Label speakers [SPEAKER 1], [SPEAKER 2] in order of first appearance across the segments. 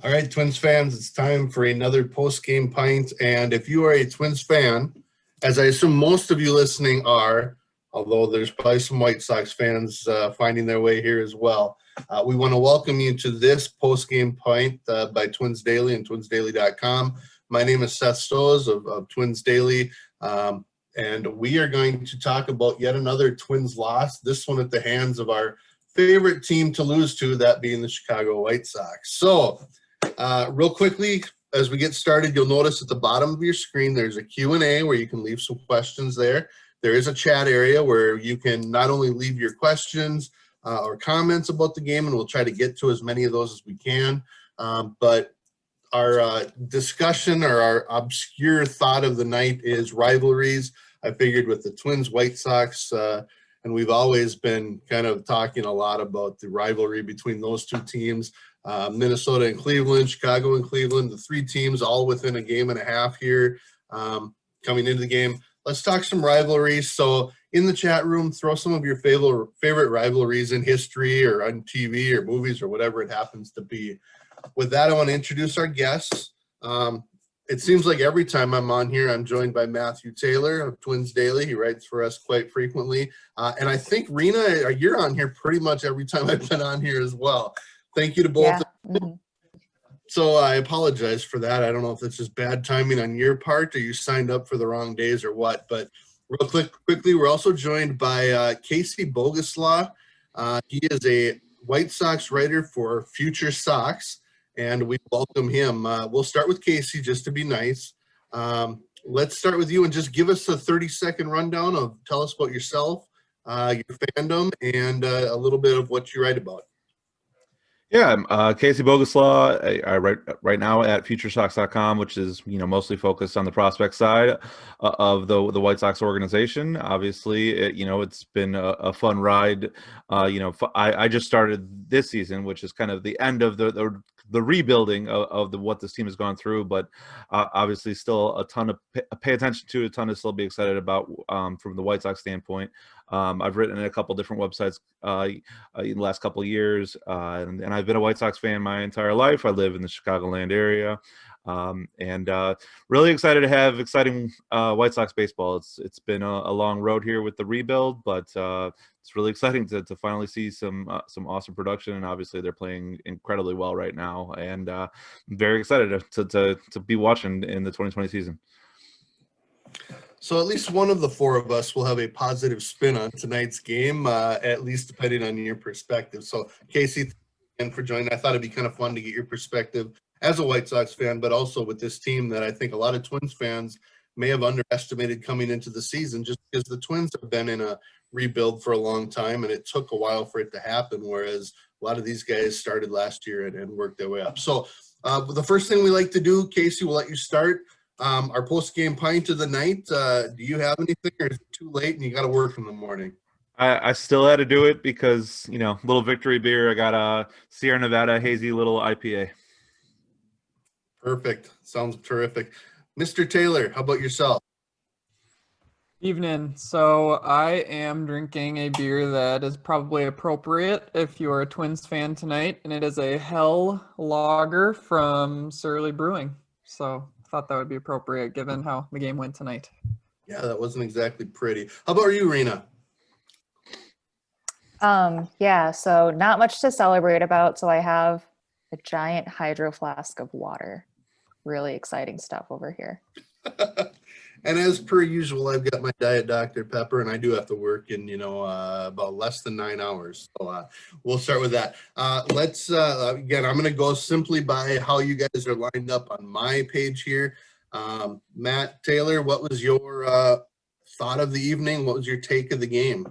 [SPEAKER 1] All right, Twins fans, it's time for another post-game pint. And if you are a Twins fan, as I assume most of you listening are, although there's probably some White Sox fans finding their way here as well, we want to welcome you to this post-game pint by Twins Daily and twinsdaily.com. My name is Seth Stoes of Twins Daily, and we are going to talk about yet another Twins loss, this one at the hands of our favorite team to lose to, that being the Chicago White Sox. So, real quickly, as we get started, you'll notice at the bottom of your screen there's a Q&A where you can leave some questions there. There is a chat area where you can not only leave your questions or comments about the game, and we'll try to get to as many of those as we can, but our discussion or our obscure thought of the night is rivalries. I figured with the Twins White Sox, and we've always been kind of talking a lot about the rivalry between those two teams. Minnesota and Cleveland, Chicago and Cleveland, the three teams all within a game and a half here coming into the game. Let's talk some rivalries. So in the chat room, throw some of your favorite rivalries in history or on TV or movies or whatever it happens to be. With that, I want to introduce our guests. It seems like every time I'm on here, I'm joined by Matthew Taylor of Twins Daily. He writes for us quite frequently. And I think, Rena, you're on here pretty much every time I've been on here as well. Thank you to both. Yeah. Mm-hmm. So I apologize for that. I don't know if it's just bad timing on your part or you signed up for the wrong days or what. But real quickly, we're also joined by Casey Boguslaw. He is a White Sox writer for Future Sox, and we welcome him. We'll start with Casey just to be nice. Let's start with you and just give us a 30-second rundown of tell us about yourself, your fandom, and a little bit of what you write about.
[SPEAKER 2] Yeah, I'm Casey Boguslaw. I write right now at FutureSox.com, which is mostly focused on the prospect side of the White Sox organization. Obviously, it's been a fun ride. I just started this season, which is kind of the end of the rebuilding of what this team has gone through, but obviously still a ton of pay attention to, a ton to still be excited about from the White Sox standpoint. I've written in a couple different websites in the last couple of years, and I've been a White Sox fan my entire life. I live in the Chicagoland area, and really excited to have exciting White Sox baseball. It's been a long road here with the rebuild, but it's really exciting to finally see some awesome production, and obviously they're playing incredibly well right now, and I'm very excited to be watching in the 2020 season.
[SPEAKER 1] So at least one of the four of us will have a positive spin on tonight's game, at least depending on your perspective. So Casey, thank you again for joining. I thought it'd be kind of fun to get your perspective as a White Sox fan, but also with this team that I think a lot of Twins fans may have underestimated coming into the season, just because the Twins have been in a rebuild for a long time, and it took a while for it to happen, whereas a lot of these guys started last year and worked their way up. So the first thing we like to do, Casey, we'll let you start. Our post-game pint of the night. Do you have anything, or is it too late and you got to work in the morning?
[SPEAKER 2] I still had to do it because, little victory beer. I got a Sierra Nevada hazy little IPA.
[SPEAKER 1] Perfect. Sounds terrific. Mr. Taylor, how about yourself?
[SPEAKER 3] Evening. So I am drinking a beer that is probably appropriate if you're a Twins fan tonight, and it is a Hell Lager from Surly Brewing. So thought that would be appropriate given how the game went tonight.
[SPEAKER 1] Yeah, that wasn't exactly pretty. How about you, Rena?
[SPEAKER 4] Yeah, so not much to celebrate about. So I have a giant hydro flask of water. Really exciting stuff over here.
[SPEAKER 1] And as per usual, I've got my Diet Dr. Pepper, and I do have to work in, about less than 9 hours. So we'll start with that. Let's, again, I'm going to go simply by how you guys are lined up on my page here. Matt Taylor, what was your thought of the evening? What was your take of the game?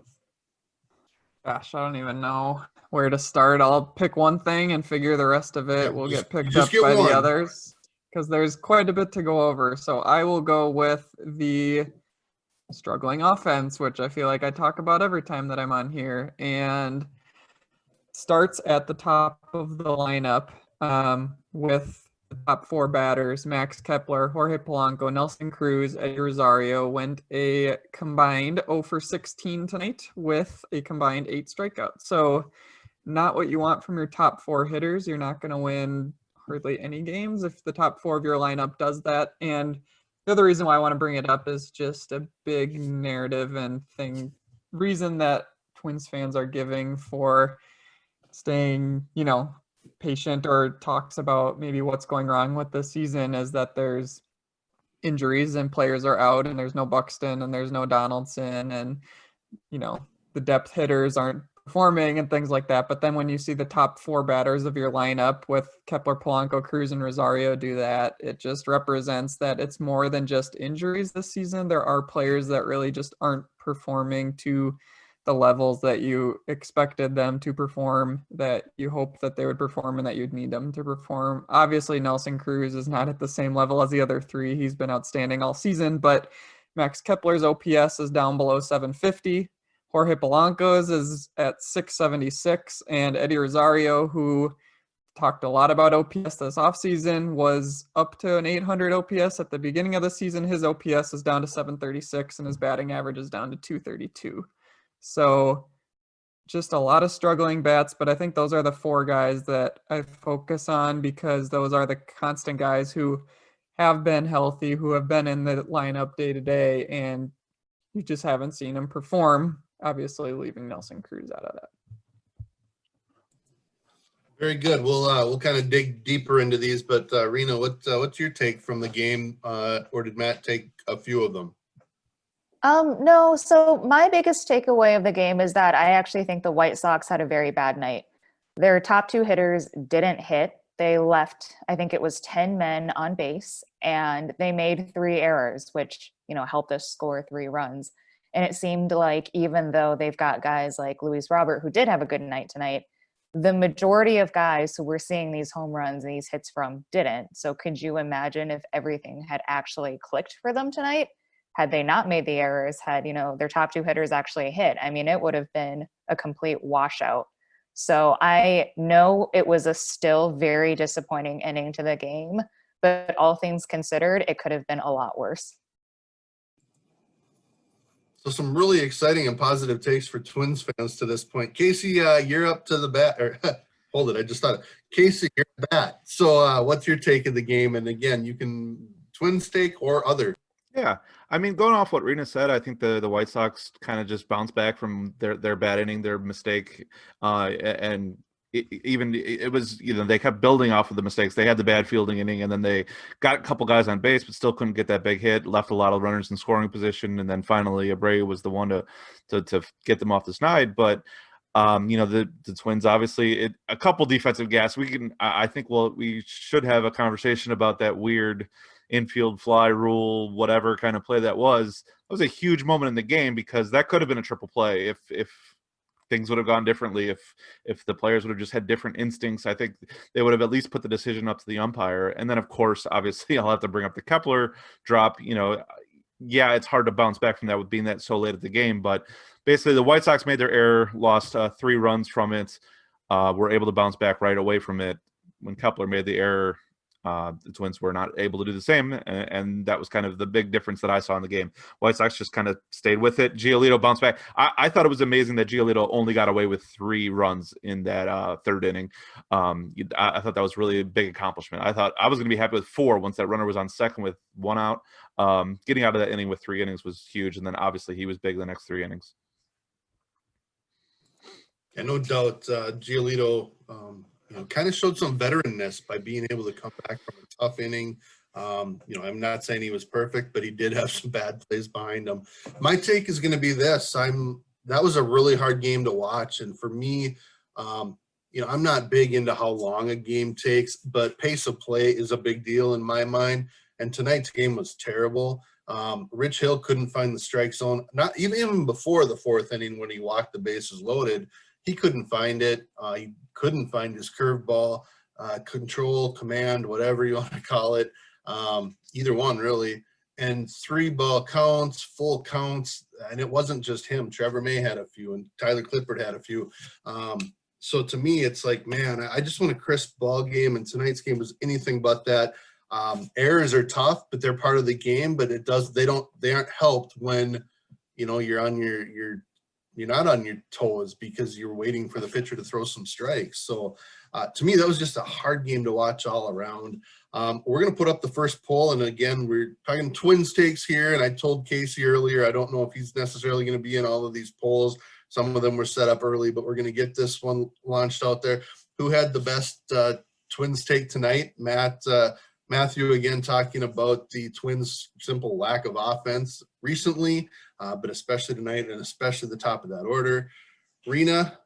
[SPEAKER 3] Gosh, I don't even know where to start. I'll pick one thing and figure the rest of it will get picked up by the others, because there's quite a bit to go over. So I will go with the struggling offense, which I feel like I talk about every time that I'm on here, and starts at the top of the lineup with the top four batters: Max Kepler, Jorge Polanco, Nelson Cruz, Eddie Rosario. Went a combined 0 for 16 tonight with a combined 8 strikeouts. So not what you want from your top four hitters. You're not going to win hardly any games if the top 4 of your lineup does that. And the other reason why I want to bring it up is just a big narrative and reason that Twins fans are giving for staying, patient, or talks about maybe what's going wrong with the season, is that there's injuries and players are out, and there's no Buxton and there's no Donaldson, and the depth hitters aren't performing and things like that. But then when you see the top 4 batters of your lineup with Kepler, Polanco, Cruz, and Rosario do that, it just represents that it's more than just injuries this season. There are players that really just aren't performing to the levels that you expected them to perform, that you hope that they would perform, and that you'd need them to perform. Obviously, Nelson Cruz is not at the same level as the other 3. He's been outstanding all season, but Max Kepler's OPS is down below 750. Jorge Polanco's is at 676, and Eddie Rosario, who talked a lot about OPS this offseason, was up to an 800 OPS at the beginning of the season. His OPS is down to 736, and his batting average is down to 232. So just a lot of struggling bats, but I think those are the 4 guys that I focus on, because those are the constant guys who have been healthy, who have been in the lineup day to day, and you just haven't seen them perform, obviously leaving Nelson Cruz out of that.
[SPEAKER 1] Very good. We'll kind of dig deeper into these, but Rena, what's your take from the game, or did Matt take a few of them?
[SPEAKER 4] No, so my biggest takeaway of the game is that I actually think the White Sox had a very bad night. Their top 2 hitters didn't hit. They left, I think it was 10 men on base, and they made 3 errors, which, helped us score 3 runs. And it seemed like, even though they've got guys like Luis Robert, who did have a good night tonight, the majority of guys who we're seeing these home runs and these hits from didn't. So could you imagine if everything had actually clicked for them tonight? Had they not made the errors, had, their top 2 hitters actually hit, I mean, it would have been a complete washout. So I know it was a still very disappointing ending to the game, but all things considered, it could have been a lot worse.
[SPEAKER 1] So some really exciting and positive takes for Twins fans to this point. Casey, you're up to the bat. Or hold it, I just thought it. Casey, you're at bat. So what's your take of the game? And again, you can Twins take or other.
[SPEAKER 2] Yeah, I mean, going off what Rena said, I think the White Sox kind of just bounced back from their bad inning, their mistake, and it was, they kept building off of the mistakes. They had the bad fielding inning, and then they got a couple guys on base, but still couldn't get that big hit. Left a lot of runners in scoring position, and then finally Abreu was the one to get them off the snide. But the Twins, obviously, a couple defensive gas. I think we should have a conversation about that weird infield fly rule, whatever kind of play that was. That was a huge moment in the game, because that could have been a triple play if things would have gone differently, if the players would have just had different instincts. I think they would have at least put the decision up to the umpire. And then, of course, obviously, I'll have to bring up the Kepler drop. Yeah, it's hard to bounce back from that with being that so late at the game, but basically the White Sox made their error, lost 3 runs from it, were able to bounce back right away from it. When Kepler made the error, the Twins were not able to do the same, and that was kind of the big difference that I saw in the game. White Sox just kind of stayed with it. Giolito bounced back. I thought it was amazing that Giolito only got away with 3 runs in that 3rd inning. I thought that was really a big accomplishment. I thought I was going to be happy with 4 once that runner was on second with 1 out. Getting out of that inning with 3 innings was huge, and then obviously he was big the next 3 innings.
[SPEAKER 1] And no doubt, Giolito kind of showed some veteranness by being able to come back from a tough inning. I'm not saying he was perfect, but he did have some bad plays behind him. My take is going to be this. That was a really hard game to watch. And for me, I'm not big into how long a game takes, but pace of play is a big deal in my mind. And tonight's game was terrible. Rich Hill couldn't find the strike zone. Not even before the 4th inning when he walked the bases loaded. He couldn't find it. He couldn't find his curveball, control, command, whatever you want to call it. Either one, really. And 3-ball counts, full counts. And it wasn't just him. Trevor May had a few, and Tyler Clippard had a few. So to me, it's like, man, I just want a crisp ball game. And tonight's game was anything but that. Errors are tough, but they're part of the game. But they aren't helped when, you're on your on your toes because you're waiting for the pitcher to throw some strikes. So to me, that was just a hard game to watch all around. We're going to put up the first poll. And again, we're talking Twins takes here. And I told Casey earlier, I don't know if he's necessarily going to be in all of these polls. Some of them were set up early, but we're going to get this one launched out there. Who had the best Twins take tonight? Matthew, again, talking about the Twins' simple lack of offense recently, but especially tonight and especially the top of that order. Rena,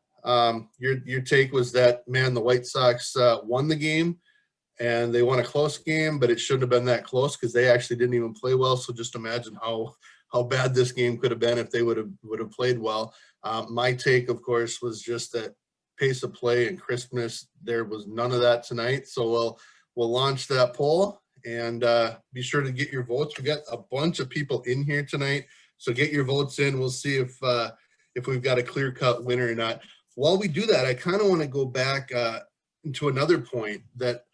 [SPEAKER 1] your take was that, man, the White Sox won the game and they won a close game, but it shouldn't have been that close because they actually didn't even play well. So just imagine how bad this game could have been if they would have played well. My take, of course, was just that pace of play and crispness. There was none of that tonight. So we'll launch that poll and be sure to get your votes. We got a bunch of people in here tonight, so get your votes in. We'll see if we've got a clear-cut winner or not. While we do that, I kind of want to go back to another point that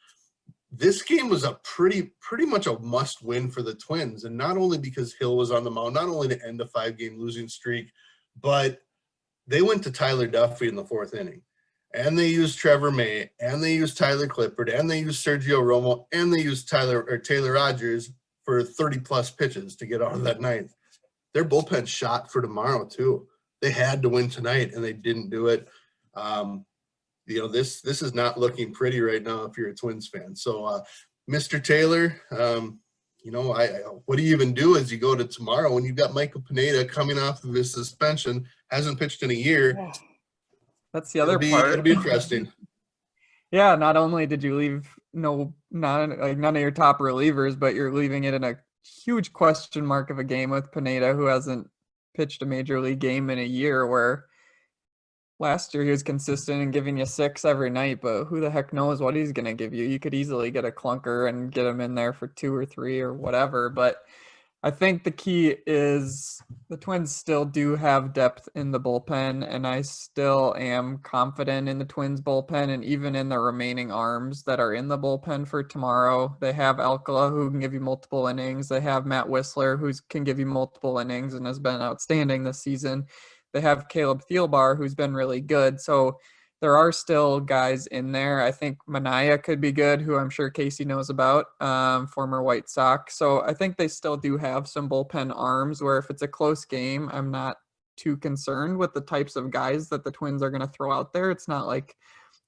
[SPEAKER 1] this game was a pretty much a must-win for the Twins, and not only because Hill was on the mound, not only to end a 5-game losing streak, but they went to Tyler Duffy in the 4th inning. And they used Trevor May, and they used Tyler Clippard, and they used Sergio Romo, and they used Taylor Rogers for 30-plus pitches to get out of that ninth. Their bullpen shot for tomorrow, too. They had to win tonight, and they didn't do it. This is not looking pretty right now if you're a Twins fan. So, Mr. Taylor, what do you even do as you go to tomorrow when you've got Michael Pineda coming off of his suspension, hasn't pitched in a year?
[SPEAKER 3] Yeah. That's the other part.
[SPEAKER 1] It'll be interesting.
[SPEAKER 3] Yeah, not only did you leave none of your top relievers, but you're leaving it in a huge question mark of a game with Pineda, who hasn't pitched a major league game in a year, where last year he was consistent in giving you 6 every night, but who the heck knows what he's going to give you. You could easily get a clunker and get him in there for 2 or 3 or whatever, but I think the key is the Twins still do have depth in the bullpen, and I still am confident in the Twins bullpen and even in the remaining arms that are in the bullpen for tomorrow. They have Alcala, who can give you multiple innings. They have Matt Whistler, who can give you multiple innings and has been outstanding this season. They have Caleb Thielbar, who's been really good. So there are still guys in there. I think Mania could be good, who I'm sure Casey knows about, former White Sox. So I think they still do have some bullpen arms where if it's a close game, I'm not too concerned with the types of guys that the Twins are going to throw out there. It's not like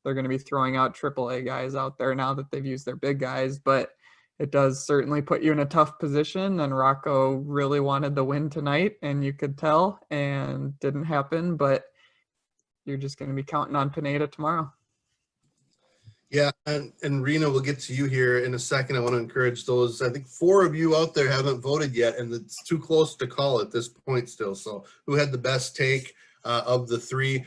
[SPEAKER 3] they're going to be throwing out AAA guys out there now that they've used their big guys, but it does certainly put you in a tough position. And Rocco really wanted the win tonight, and you could tell, and didn't happen, but you're just going to be counting on Pineda tomorrow.
[SPEAKER 1] Yeah, and Rena, we'll get to you here in a second. I want to encourage those. I think 4 of you out there haven't voted yet, and it's too close to call at this point still. So who had the best take of the 3?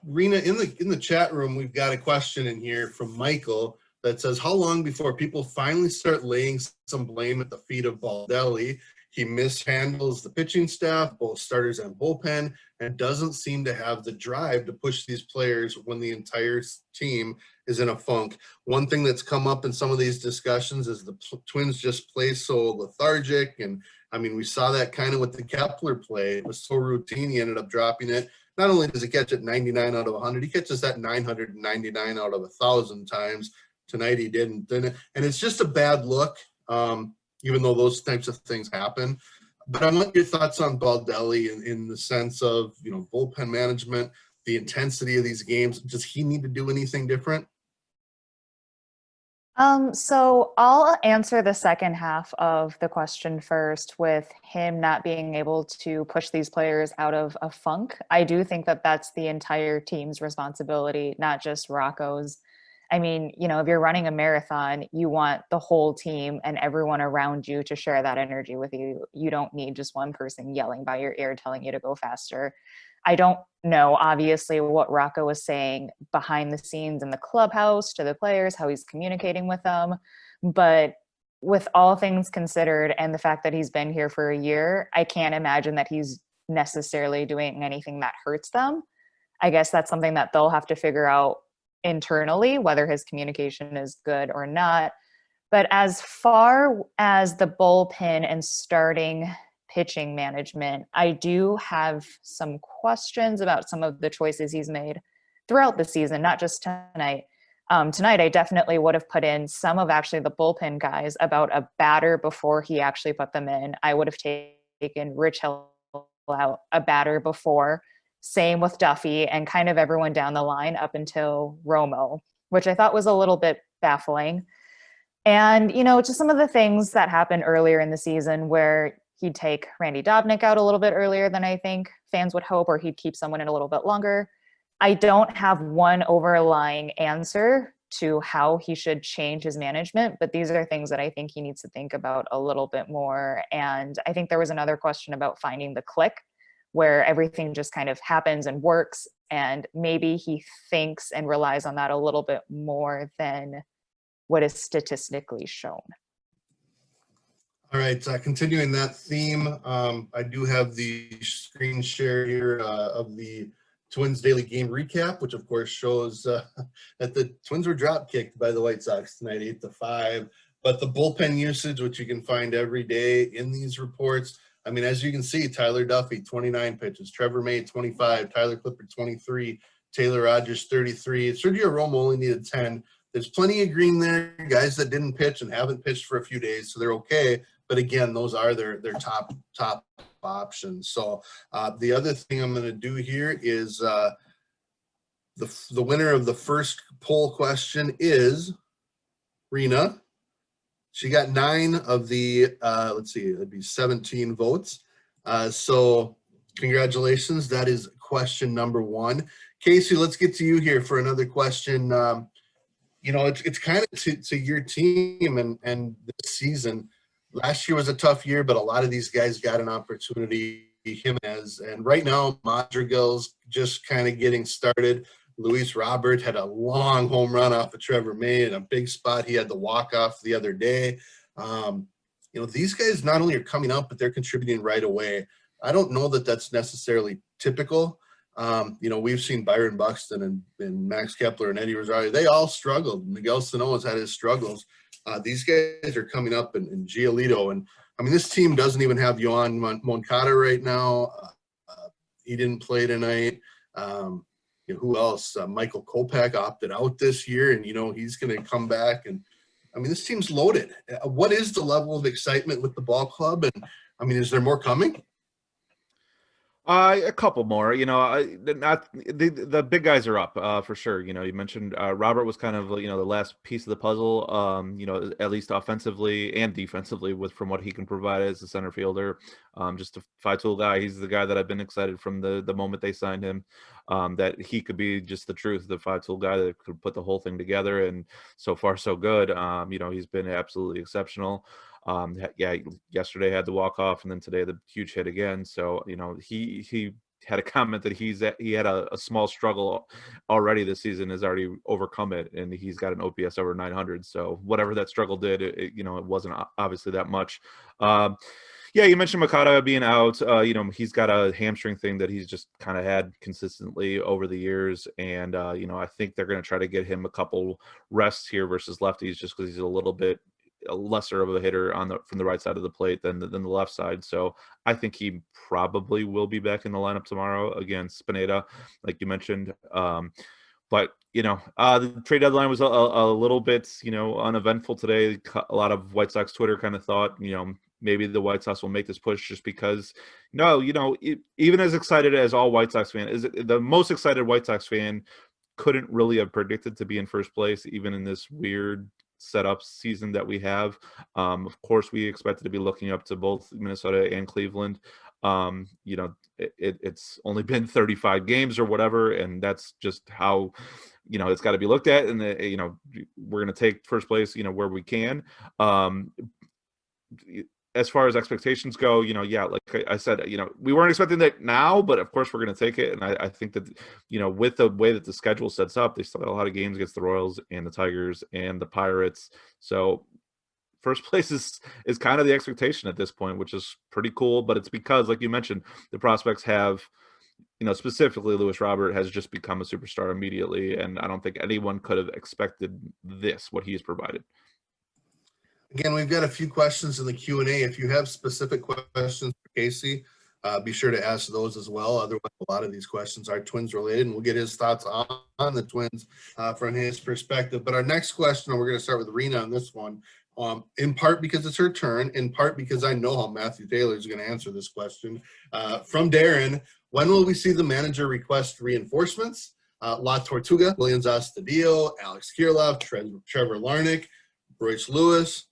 [SPEAKER 1] Rena, in the chat room, we've got a question in here from Michael that says, how long before people finally start laying some blame at the feet of Baldelli? He mishandles the pitching staff, both starters and bullpen, and doesn't seem to have the drive to push these players when the entire team is in a funk. One thing that's come up in some of these discussions is the Twins just play so lethargic. And I mean, we saw that kind of with the Kepler play. It was so routine, he ended up dropping it. Not only does he catch it 99 out of 100, he catches that 999 out of 1,000 times. Tonight he didn't. And it's just a bad look. Even though those types of things happen. But I want your thoughts on Baldelli in the sense of, bullpen management, the intensity of these games. Does he need to do anything different?
[SPEAKER 4] So I'll answer the second half of the question first with him not being able to push these players out of a funk. I do think that that's the entire team's responsibility, not just Rocco's. I mean, if you're running a marathon, you want the whole team and everyone around you to share that energy with you. You don't need just one person yelling by your ear telling you to go faster. I don't know, obviously, what Rocco was saying behind the scenes in the clubhouse to the players, how he's communicating with them. But with all things considered and the fact that he's been here for a year, I can't imagine that he's necessarily doing anything that hurts them. I guess that's something that they'll have to figure out internally, whether his communication is good or not. But as far as the bullpen and starting pitching management. I do have some questions about some of the choices he's made throughout the season, not just tonight. Tonight, I definitely would have put in some of actually the bullpen guys about a batter before he actually put them in. I would have taken Rich Hill out a batter before. Same with Duffy and kind of everyone down the line up until Romo, which I thought was a little bit baffling. And, just some of the things that happened earlier in the season where he'd take Randy Dobnak out a little bit earlier than I think fans would hope, or he'd keep someone in a little bit longer. I don't have one overlying answer to how he should change his management, but these are things that I think he needs to think about a little bit more. And I think there was another question about finding the click where everything just kind of happens and works. And maybe he thinks and relies on that a little bit more than what is statistically shown.
[SPEAKER 1] All right, continuing that theme, I do have the screen share here of the Twins daily game recap, which of course shows that the Twins were drop kicked by the White Sox tonight, 8-5. But the bullpen usage, which you can find every day in these reports, I mean, as you can see, Tyler Duffy, 29 pitches, Trevor May, 25, Tyler Clippard, 23, Taylor Rogers, 33. Sergio Romo only needed 10. There's plenty of green there, guys that didn't pitch and haven't pitched for a few days, so they're okay. But again, those are their top options. So the other thing I'm going to do here is the winner of the first poll question is Rena. She got 9 of the, let's see, it'd be 17 votes. So congratulations. That is question number 1. Casey, let's get to you here for another question. It's kind of to your team and this season. Last year was a tough year, but a lot of these guys got an opportunity. And right now, Madrigal's just kind of getting started. Luis Robert had a long home run off of Trevor May in a big spot. He had the walk-off the other day. These guys not only are coming up, but they're contributing right away. I don't know that that's necessarily typical. We've seen Byron Buxton and Max Kepler and Eddie Rosario. They all struggled. Miguel Sano's had his struggles. These guys are coming up, and Giolito. And, I mean, this team doesn't even have Yohan Moncada right now. He didn't play tonight. Who else? Michael Kopech opted out this year, and, he's going to come back. And, I mean, this team's loaded. What is the level of excitement with the ball club? And, I mean, is there more coming?
[SPEAKER 2] A couple more, not the big guys are up for sure. You mentioned Robert was kind of, the last piece of the puzzle, at least offensively and defensively from what he can provide as a center fielder. Just a 5-tool guy. He's the guy that I've been excited from the moment they signed him, that he could be just the truth, the 5-tool guy that could put the whole thing together. And so far, so good. He's been absolutely exceptional. Yesterday had the walk-off, and then today the huge hit again. So, he had a comment that he had a small struggle already this season, has already overcome it, and he's got an OPS over 900. So whatever that struggle did, it wasn't obviously that much. You mentioned Moncada being out. He's got a hamstring thing that he's just kind of had consistently over the years. And, I think they're going to try to get him a couple rests here versus lefties, just because he's a little bit lesser of a hitter from the right side of the plate than the left side. So I think he probably will be back in the lineup tomorrow against Spinetta, like you mentioned. But the trade deadline was a little bit, uneventful today. A lot of White Sox Twitter kind of thought, maybe the White Sox will make this push just because, even as excited as all White Sox fans, the most excited White Sox fan couldn't really have predicted to be in first place, even in this weird setup season that we have. Of course, we expected to be looking up to both Minnesota and Cleveland. It's only been 35 games or whatever, and that's just how it's got to be looked at. And we're going to take first place where we can. As far as expectations go, like I said, we weren't expecting that now, but of course we're going to take it. And I think that, with the way that the schedule sets up, they still got a lot of games against the Royals and the Tigers and the Pirates. So first place is kind of the expectation at this point, which is pretty cool. But it's because, like you mentioned, the prospects have, specifically Luis Robert has just become a superstar immediately. And I don't think anyone could have expected what he has provided. Again, we've got a few questions in the Q&A. If you have specific questions for
[SPEAKER 1] Casey, be sure to ask those as well. Otherwise, a lot of these questions are Twins related, and we'll get his thoughts on the Twins from his perspective. But our next question, and we're going to start with Rena on this one, in part because it's her turn, in part because I know how Matthew Taylor is going to answer this question. From Darren, when will we see the manager request reinforcements? La Tortuga, Williams Astudillo, Alex Kirilloff, Trevor Larnach, Royce Lewis,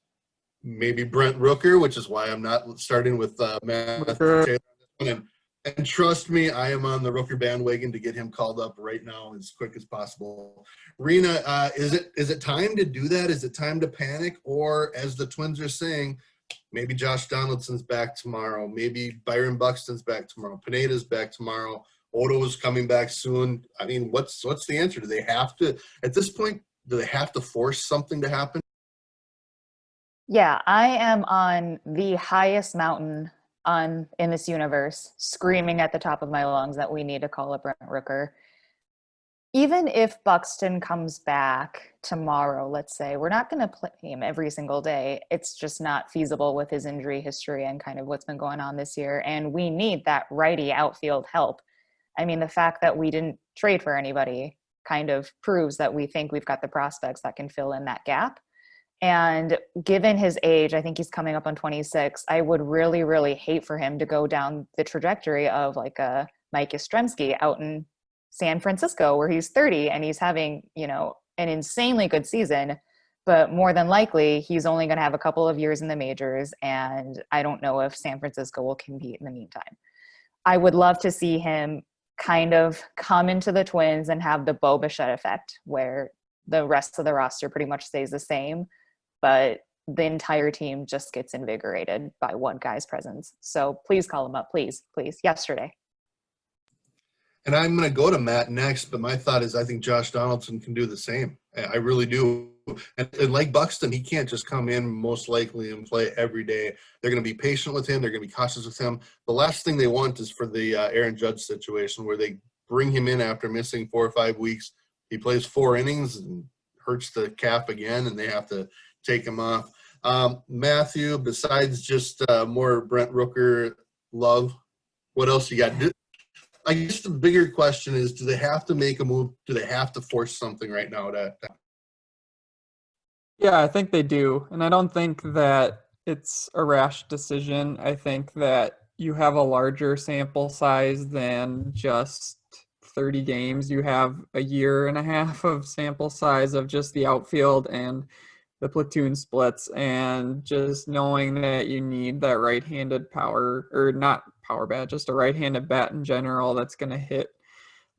[SPEAKER 1] maybe Brent Rooker, which is why I'm not starting with Matthew Taylor. And trust me, I am on the Rooker bandwagon to get him called up right now as quick as possible. Rena, is it time to do that? Is it time to panic? Or as the Twins are saying, maybe Josh Donaldson's back tomorrow. Maybe Byron Buxton's back tomorrow. Pineda's back tomorrow. Odo's coming back soon. I mean, what's the answer? Do they have to, at this point, do they have to force something to happen?
[SPEAKER 4] Yeah, I am on the highest mountain in this universe, screaming at the top of my lungs that we need to call up Brent Rooker. Even if Buxton comes back tomorrow, let's say, we're not going to play him every single day. It's just not feasible with his injury history and kind of what's been going on this year. And we need that righty outfield help. I mean, the fact that we didn't trade for anybody kind of proves that we think we've got the prospects that can fill in that gap. And given his age, I think he's coming up on 26, I would really, really hate for him to go down the trajectory of like a Mike Yastrzemski out in San Francisco, where he's 30 and he's having, an insanely good season, but more than likely he's only going to have a couple of years in the majors. And I don't know if San Francisco will compete in the meantime. I would love to see him kind of come into the Twins and have the Bo Bichette effect, where the rest of the roster pretty much stays the same, but the entire team just gets invigorated by one guy's presence. So please call him up, please, yesterday.
[SPEAKER 1] And I'm going to go to Matt next, but my thought is I think Josh Donaldson can do the same. I really do. And like Buxton, he can't just come in most likely and play every day. They're going to be patient with him. They're going to be cautious with him. The last thing they want is for the Aaron Judge situation where they bring him in after missing 4 or 5 weeks. He plays 4 innings and hurts the calf again, and they have to take him off. Matthew, besides just more Brent Rooker love, what else you got? I guess the bigger question is, do they have to make a move? Do they have to force something right now?
[SPEAKER 3] Yeah, I think they do. And I don't think that it's a rash decision. I think that you have a larger sample size than just 30 games. You have a year and a half of sample size of just the outfield and the platoon splits, and just knowing that you need that right-handed power, or not power bat, just a right-handed bat in general that's going to hit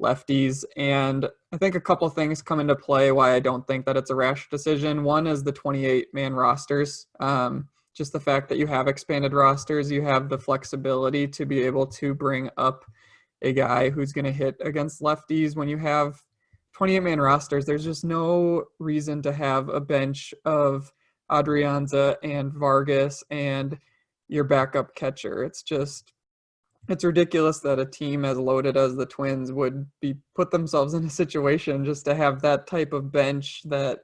[SPEAKER 3] lefties. And I think a couple things come into play why I don't think that it's a rash decision. One is the 28-man rosters. Just the fact that you have expanded rosters, you have the flexibility to be able to bring up a guy who's going to hit against lefties. When you have 28-man rosters, there's just no reason to have a bench of Adrianza and Vargas and your backup catcher. It's ridiculous that a team as loaded as the Twins would put themselves in a situation just to have that type of bench that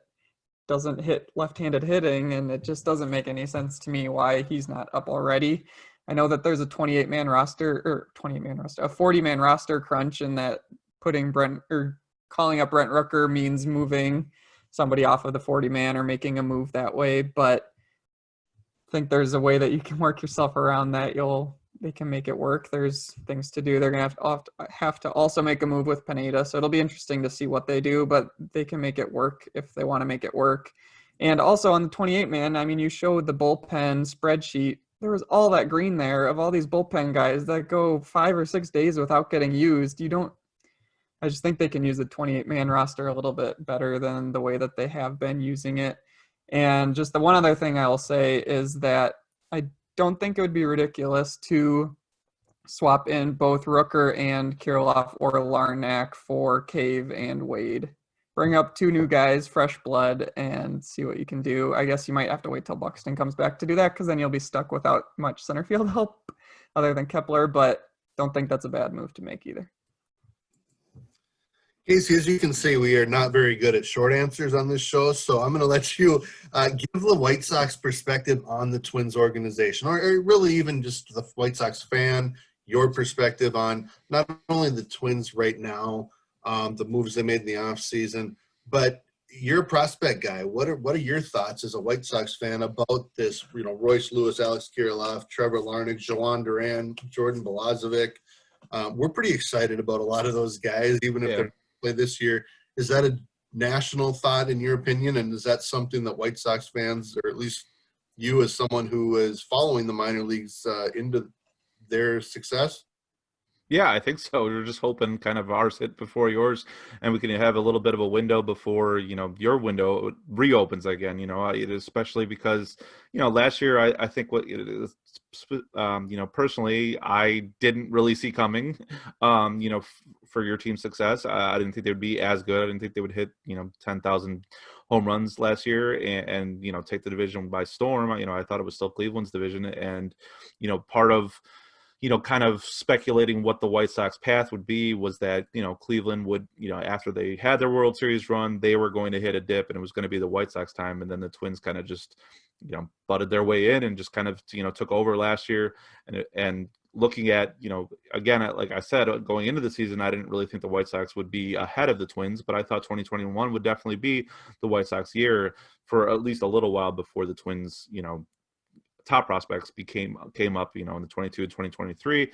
[SPEAKER 3] doesn't hit left-handed hitting, and it just doesn't make any sense to me why he's not up already. I know that there's a 28-man roster, or 28-man roster, a 40-man roster crunch, and that calling up Brent Rooker means moving somebody off of the 40-man or making a move that way. But I think there's a way that you can work yourself around that. They can make it work. There's things to do. They're going to have to also make a move with Pineda. So it'll be interesting to see what they do, but they can make it work if they want to make it work. And also on the 28-man, I mean, you showed the bullpen spreadsheet. There was all that green there of all these bullpen guys that go 5 or 6 days without getting used. I just think they can use the 28-man roster a little bit better than the way that they have been using it. And just the one other thing I'll say is that I don't think it would be ridiculous to swap in both Rooker and Kirilloff or Larnach for Cave and Wade. Bring up 2 new guys, fresh blood, and see what you can do. I guess you might have to wait till Buxton comes back to do that, because then you'll be stuck without much center field help other than Kepler, but don't think that's a bad move to make either.
[SPEAKER 1] Casey, as you can see, we are not very good at short answers on this show, so I'm going to let you give the White Sox perspective on the Twins organization, or really even just the White Sox fan, your perspective on not only the Twins right now, the moves they made in the offseason, but you're a prospect guy. What are your thoughts as a White Sox fan about this? Royce Lewis, Alex Kirilloff, Trevor Larnach, Joan Duran, Jordan Balazovic. We're pretty excited about a lot of those guys, even if they're play this year. Is that a national thought in your opinion, and is that something that White Sox fans, or at least you as someone who is following the minor leagues into their success?
[SPEAKER 2] Yeah, I think so. We're just hoping kind of ours hit before yours, and we can have a little bit of a window before, your window reopens again, especially because, last year, I think what it is, personally, I didn't really see coming, for your team's success. I didn't think they would be as good. I didn't think they would hit, 10,000 home runs last year and take the division by storm. I thought it was still Cleveland's division, and, part of, kind of speculating what the White Sox path would be was that, Cleveland would, after they had their World Series run, they were going to hit a dip and it was going to be the White Sox time. And then the Twins kind of just, butted their way in and just kind of, took over last year. And looking at, again, like I said, going into the season, I didn't really think the White Sox would be ahead of the Twins, but I thought 2021 would definitely be the White Sox year for at least a little while before the Twins, top prospects came up, in the 22 and 2023.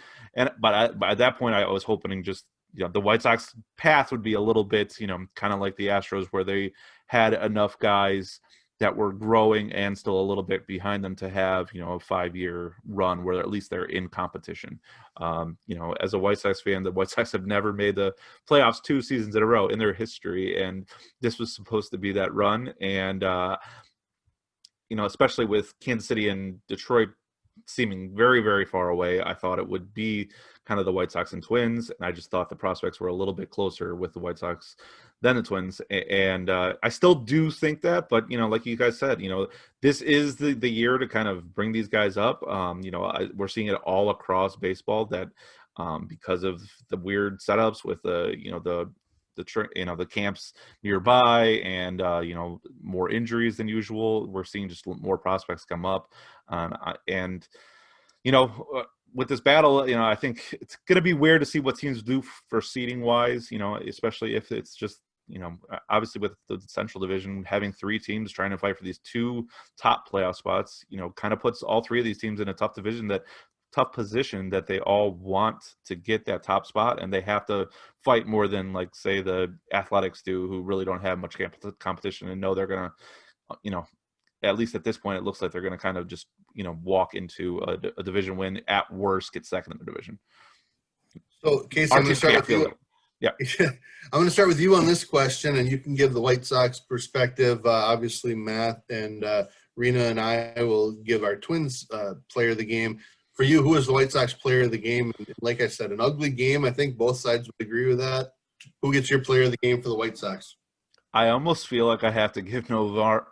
[SPEAKER 2] But at that point, I was hoping just, the White Sox path would be a little bit, kind of like the Astros, where they had enough guys that were growing and still a little bit behind them to have, a 5-year run where at least they're in competition. As a White Sox fan, the White Sox have never made the playoffs 2 seasons in a row in their history. And this was supposed to be that run. And, especially with Kansas City and Detroit seeming very, very far away, I thought it would be kind of the White Sox and Twins. And I just thought the prospects were a little bit closer with the White Sox than the Twins. And I still do think that, but, like you guys said, this is the year to kind of bring these guys up. We're seeing it all across baseball that because of the weird setups with the camps nearby and more injuries than usual, we're seeing just more prospects come up, and with this battle, I think it's going to be weird to see what teams do for seeding wise, especially if it's just, obviously with the Central Division having 3 teams trying to fight for these 2 top playoff spots, kind of puts all 3 of these teams in a tough position that they all want to get that top spot, and they have to fight more than, like, say, the Athletics do, who really don't have much competition and know they're going to, at least at this point, it looks like they're going to kind of just, walk into a division win, at worst get second in the division.
[SPEAKER 1] So, Casey, I'm going to start with you.
[SPEAKER 2] Yeah.
[SPEAKER 1] I'm going to start with you on this question, and you can give the White Sox perspective. Obviously, Matt and Rena and I will give our Twins player of the game. For you, who is the White Sox player of the game? Like I said, an ugly game. I think both sides would agree with that. Who gets your player of the game for the White Sox?
[SPEAKER 2] I almost feel like I have to give Nomar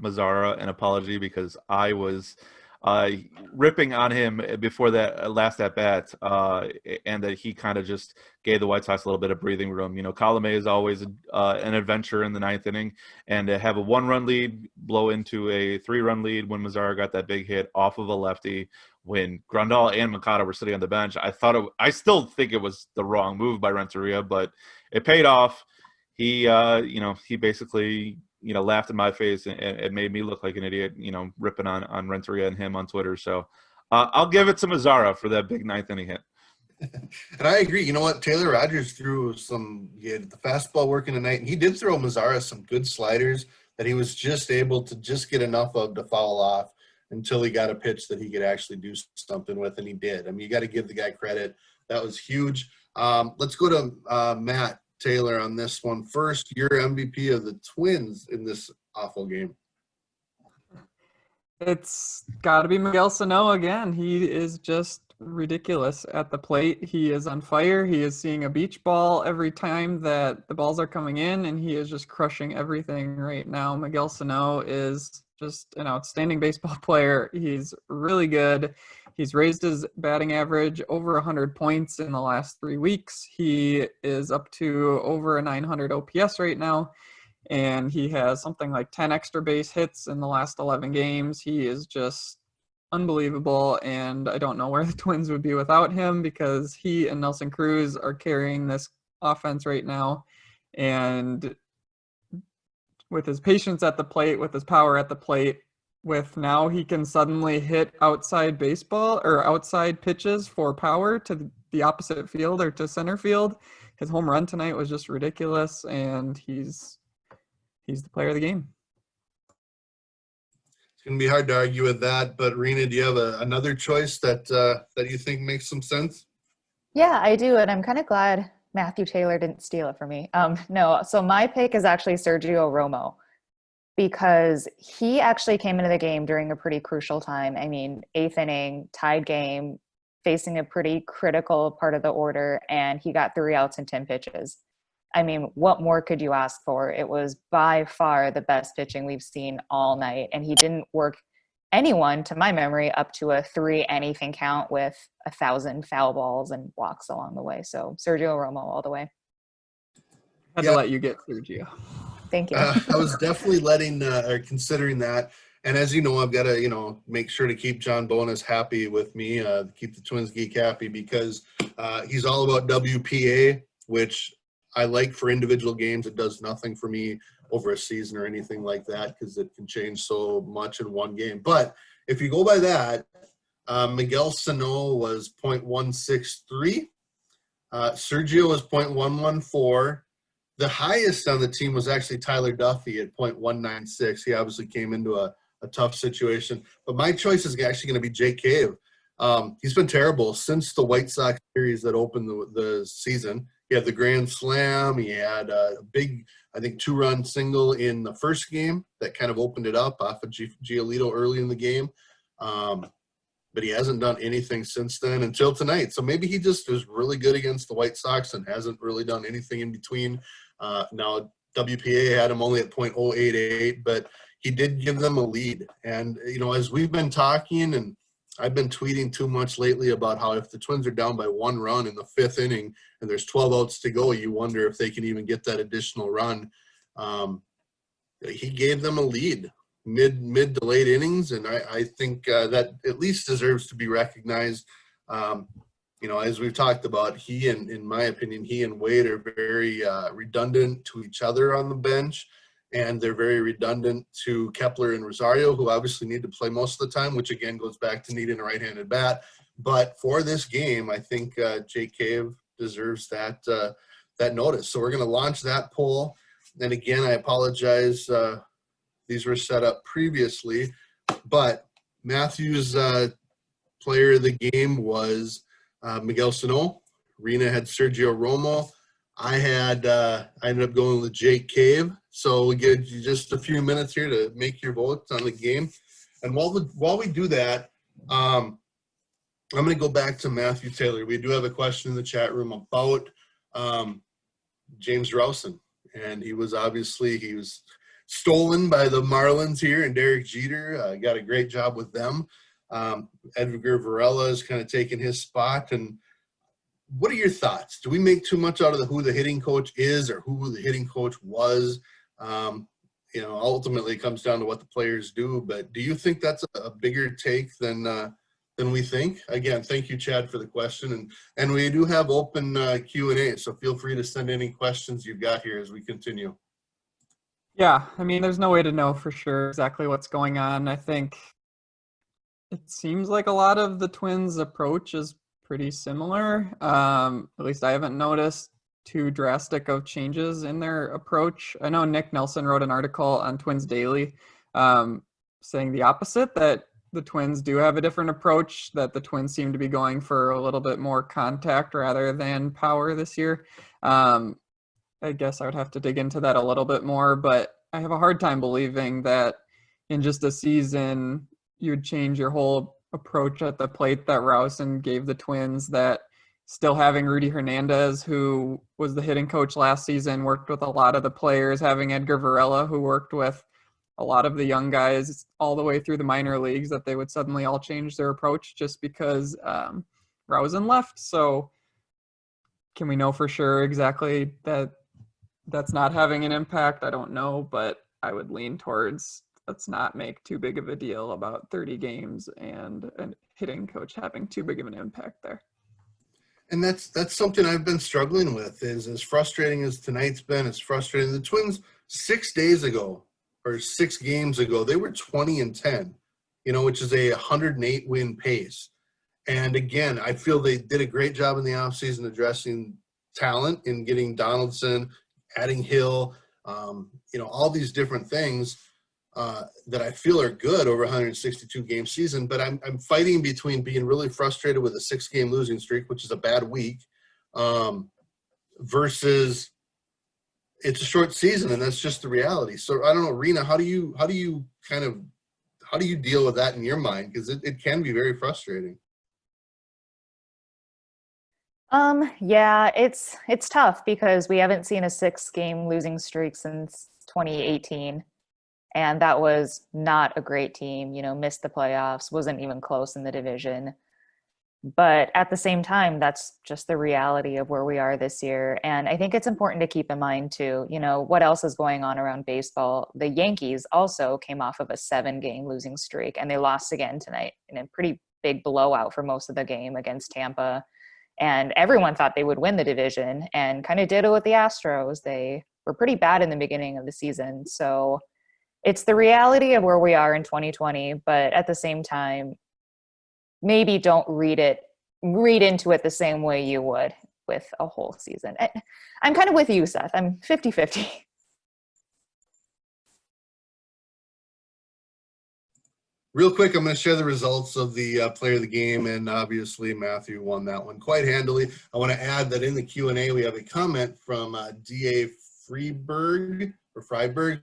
[SPEAKER 2] Mazara an apology because I was ripping on him before that last at bat, and that he kind of just gave the White Sox a little bit of breathing room. Colome is always an adventure in the 9th inning, and to have a 1-run lead blow into a 3-run lead when Mazara got that big hit off of a lefty, when Grandal and Makata were sitting on the bench, I still think it was the wrong move by Renteria, but it paid off. He basically, laughed in my face and made me look like an idiot, ripping on Renteria and him on Twitter. So I'll give it to Mazara for that big 9th inning hit.
[SPEAKER 1] And I agree. You know what? Taylor Rogers threw he had the fastball working tonight, and he did throw Mazara some good sliders that he was just able to just get enough of to foul off until he got a pitch that he could actually do something with, and he did. I mean, you got to give the guy credit. That was huge. Let's go to Matt Taylor on this one first. Your MVP of the Twins in this awful game.
[SPEAKER 3] It's got to be Miguel Sano again. He is just ridiculous at the plate. He is on fire. He is seeing a beach ball every time that the balls are coming in, and he is just crushing everything right now. Miguel Sano is just an outstanding baseball player. He's really good. He's raised his batting average over 100 points in the last 3 weeks. He is up to over a 900 OPS right now, and he has something like 10 extra base hits in the last 11 games. He is just unbelievable, and I don't know where the Twins would be without him, because he and Nelson Cruz are carrying this offense right now. And with his patience at the plate, with his power at the plate, with now he can suddenly hit outside baseball or outside pitches for power to the opposite field or to center field. His home run tonight was just ridiculous, and he's the player of the game.
[SPEAKER 1] It's going to be hard to argue with that, but Rena, do you have another choice that you think makes some sense?
[SPEAKER 4] Yeah, I do, and I'm kind of glad Matthew Taylor didn't steal it from me. No, so my pick is actually Sergio Romo, because he actually came into the game during a pretty crucial time. I mean, 8th inning, tied game, facing a pretty critical part of the order, and he got 3 outs and 10 pitches. I mean, what more could you ask for? It was by far the best pitching we've seen all night, and he didn't work anyone, to my memory, up to a 3 anything count with 1,000 foul balls and walks along the way. So Sergio Romo all the way.
[SPEAKER 3] Had to let you get Sergio.
[SPEAKER 4] Thank you.
[SPEAKER 1] I was definitely considering that. And as you know, I've got to, make sure to keep John Bonus happy with me, keep the Twins Geek happy, because he's all about WPA, which I like for individual games. It does nothing for me over a season or anything like that, because it can change so much in one game. But if you go by that, Miguel Sano was .163. Sergio was .114. The highest on the team was actually Tyler Duffy at .196. He obviously came into a tough situation. But my choice is actually going to be Jake Cave. He's been terrible since the White Sox series that opened the season. He had the grand slam. He had a big, I think, 2-run single in the first game that kind of opened it up off of Giolito early in the game. But he hasn't done anything since then until tonight. So maybe he just is really good against the White Sox and hasn't really done anything in between. Now, WPA had him only at .088, but he did give them a lead. And, as we've been talking, and I've been tweeting too much lately about how if the Twins are down by 1 run in the 5th inning and there's 12 outs to go, you wonder if they can even get that additional run. He gave them a lead mid to late innings, and I think that at least deserves to be recognized. As we've talked about, in my opinion, he and Wade are very redundant to each other on the bench, and they're very redundant to Kepler and Rosario, who obviously need to play most of the time, which again goes back to needing a right-handed bat. But for this game, I think Jake Cave deserves that notice. So we're going to launch that poll. And again, I apologize. These were set up previously, but Matthew's player of the game was Miguel Sano. Rena had Sergio Romo. I ended up going with Jake Cave. So we give you just a few minutes here to make your votes on the game. And while we do that, I'm going to go back to Matthew Taylor. We do have a question in the chat room about James Rousen. And he was stolen by the Marlins here, and Derek Jeter got a great job with them. Edgar Varela is kind of taking his spot. And what are your thoughts? Do we make too much out of who the hitting coach is or who the hitting coach was? Ultimately it comes down to what the players do. But do you think that's a bigger take than we think? Again, thank you, Chad, for the question. And we do have open Q&A, so feel free to send any questions you've got here as we continue.
[SPEAKER 3] Yeah, I mean, there's no way to know for sure exactly what's going on. I think it seems like a lot of the Twins' approach is pretty similar. At least I haven't noticed too drastic of changes in their approach. I know Nick Nelson wrote an article on Twins Daily saying the opposite, that the Twins do have a different approach, that the Twins seem to be going for a little bit more contact rather than power this year. I guess I would have to dig into that a little bit more, but I have a hard time believing that in just a season you'd change your whole approach at the plate that Rousen gave the Twins, that still having Rudy Hernandez, who was the hitting coach last season, worked with a lot of the players, having Edgar Varela, who worked with a lot of the young guys all the way through the minor leagues that they would suddenly all change their approach just because Rosen left. So can we know for sure exactly that that's not having an impact? I don't know, but I would lean towards let's not make too big of a deal about 30 games and a hitting coach having too big of an impact there.
[SPEAKER 1] And that's something I've been struggling with. Is as frustrating as tonight's been, it's frustrating. The Twins 6 days ago or 6 games ago, they were 20-10, which is a 108 win pace. And again, I feel they did a great job in the offseason addressing talent and getting Donaldson, adding Hill, all these different things that I feel are good over a 162 game season. But I'm fighting between being really frustrated with a 6-game losing streak, which is a bad week, versus it's a short season and that's just the reality. So I don't know, Rena, how do you deal with that in your mind? Because it can be very frustrating.
[SPEAKER 4] Yeah, it's tough because we haven't seen a 6-game losing streak since 2018. And that was not a great team, missed the playoffs, wasn't even close in the division. But at the same time, that's just the reality of where we are this year. And I think it's important to keep in mind too, what else is going on around baseball. The Yankees also came off of a 7-game losing streak and they lost again tonight in a pretty big blowout for most of the game against Tampa. And everyone thought they would win the division and kind of did it with the Astros. They were pretty bad in the beginning of the season. So it's the reality of where we are in 2020. But at the same time, maybe don't read into it the same way you would with a whole season. I'm kind of with you, Seth. I'm 50-50.
[SPEAKER 1] Real quick, I'm going to share the results of the player of the game, and obviously Matthew won that one quite handily. I want to add that in the Q&A, we have a comment from D.A. Freiberg,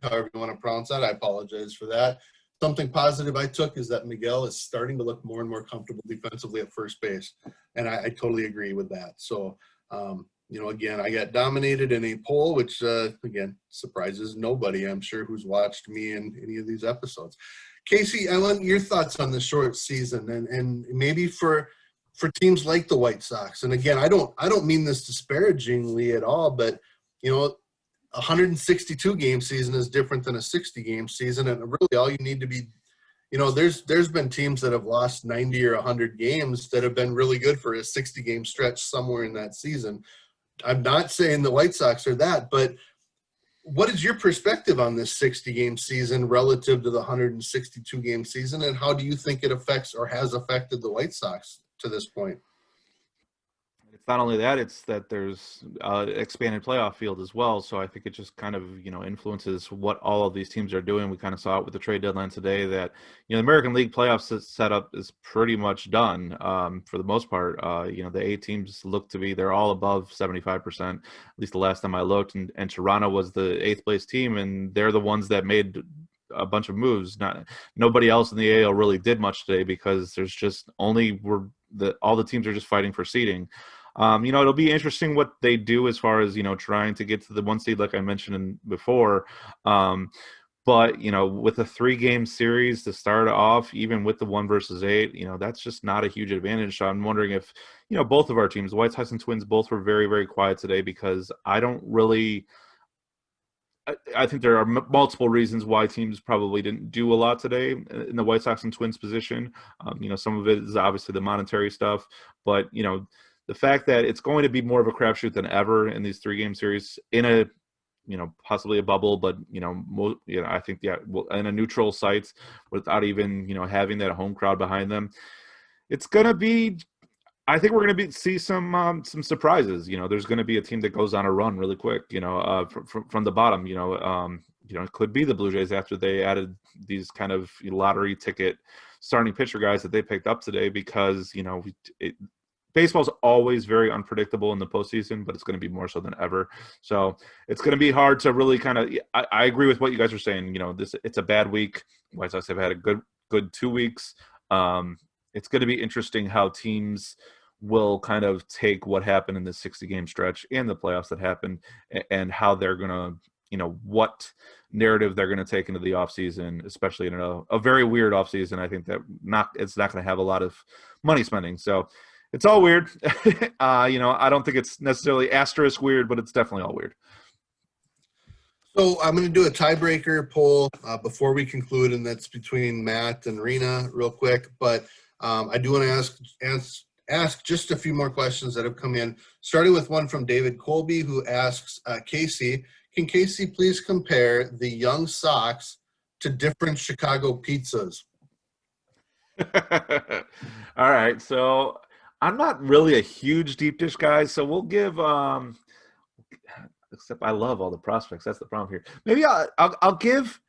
[SPEAKER 1] however you want to pronounce that. I apologize for that. Something positive I took is that Miguel is starting to look more and more comfortable defensively at first base, and I totally agree with that. So, again, I got dominated in a poll, which, again, surprises nobody, I'm sure, who's watched me in any of these episodes. Casey, I want your thoughts on the short season and maybe for teams like the White Sox. And again, I don't mean this disparagingly at all, but a 162 game season is different than a 60 game season. And really all you need to be, there's been teams that have lost 90 or 100 games that have been really good for a 60 game stretch somewhere in that season. I'm not saying the White Sox are that, but what is your perspective on this 60-game season relative to the 162-game season, and how do you think it affects or has affected the White Sox to this point?
[SPEAKER 2] It's not only that, it's that there's expanded playoff field as well. So I think it just kind of, influences what all of these teams are doing. We kind of saw it with the trade deadline today that, the American League playoff setup is pretty much done for the most part. The 8 teams look to be, they're all above 75%, at least the last time I looked. And Toronto was the 8th place team, and they're the ones that made a bunch of moves. Nobody else in the AL really did much today because there's just all the teams are just fighting for seeding. It'll be interesting what they do as far as, trying to get to the 1 seed, like I mentioned before. But, with a 3-game series to start off, even with the 1 versus 8, that's just not a huge advantage. So I'm wondering if, both of our teams, the White Sox and Twins, both were very, very quiet today because I think there are multiple reasons why teams probably didn't do a lot today in the White Sox and Twins position. Some of it is obviously the monetary stuff, but, the fact that it's going to be more of a crapshoot than ever in these 3-game series in a, possibly a bubble, but, I think, in a neutral site without even, having that home crowd behind them, it's going to be, I think we're going to see some surprises. There's going to be a team that goes on a run really quick, from the bottom, it could be the Blue Jays after they added these kind of lottery ticket starting pitcher guys that they picked up today because, baseball's always very unpredictable in the postseason, but it's going to be more so than ever. So it's going to be hard to really kind of. I agree with what you guys are saying. It's a bad week. White Sox have had a good 2 weeks. It's going to be interesting how teams will kind of take what happened in the 60-game stretch and the playoffs that happened, and how they're going to what narrative they're going to take into the offseason, especially in a very weird offseason. I think that it's not going to have a lot of money spending. So it's all weird. I don't think it's necessarily asterisk weird, but it's definitely all weird.
[SPEAKER 1] So I'm going to do a tiebreaker poll before we conclude, and that's between Matt and Rena real quick. But I do want to ask just a few more questions that have come in, starting with one from David Colby, who asks, Casey, can Casey please compare the Young Sox to different Chicago pizzas?
[SPEAKER 2] All right. So I'm not really a huge deep dish guy, so we'll give except I love all the prospects. That's the problem here. Maybe I'll give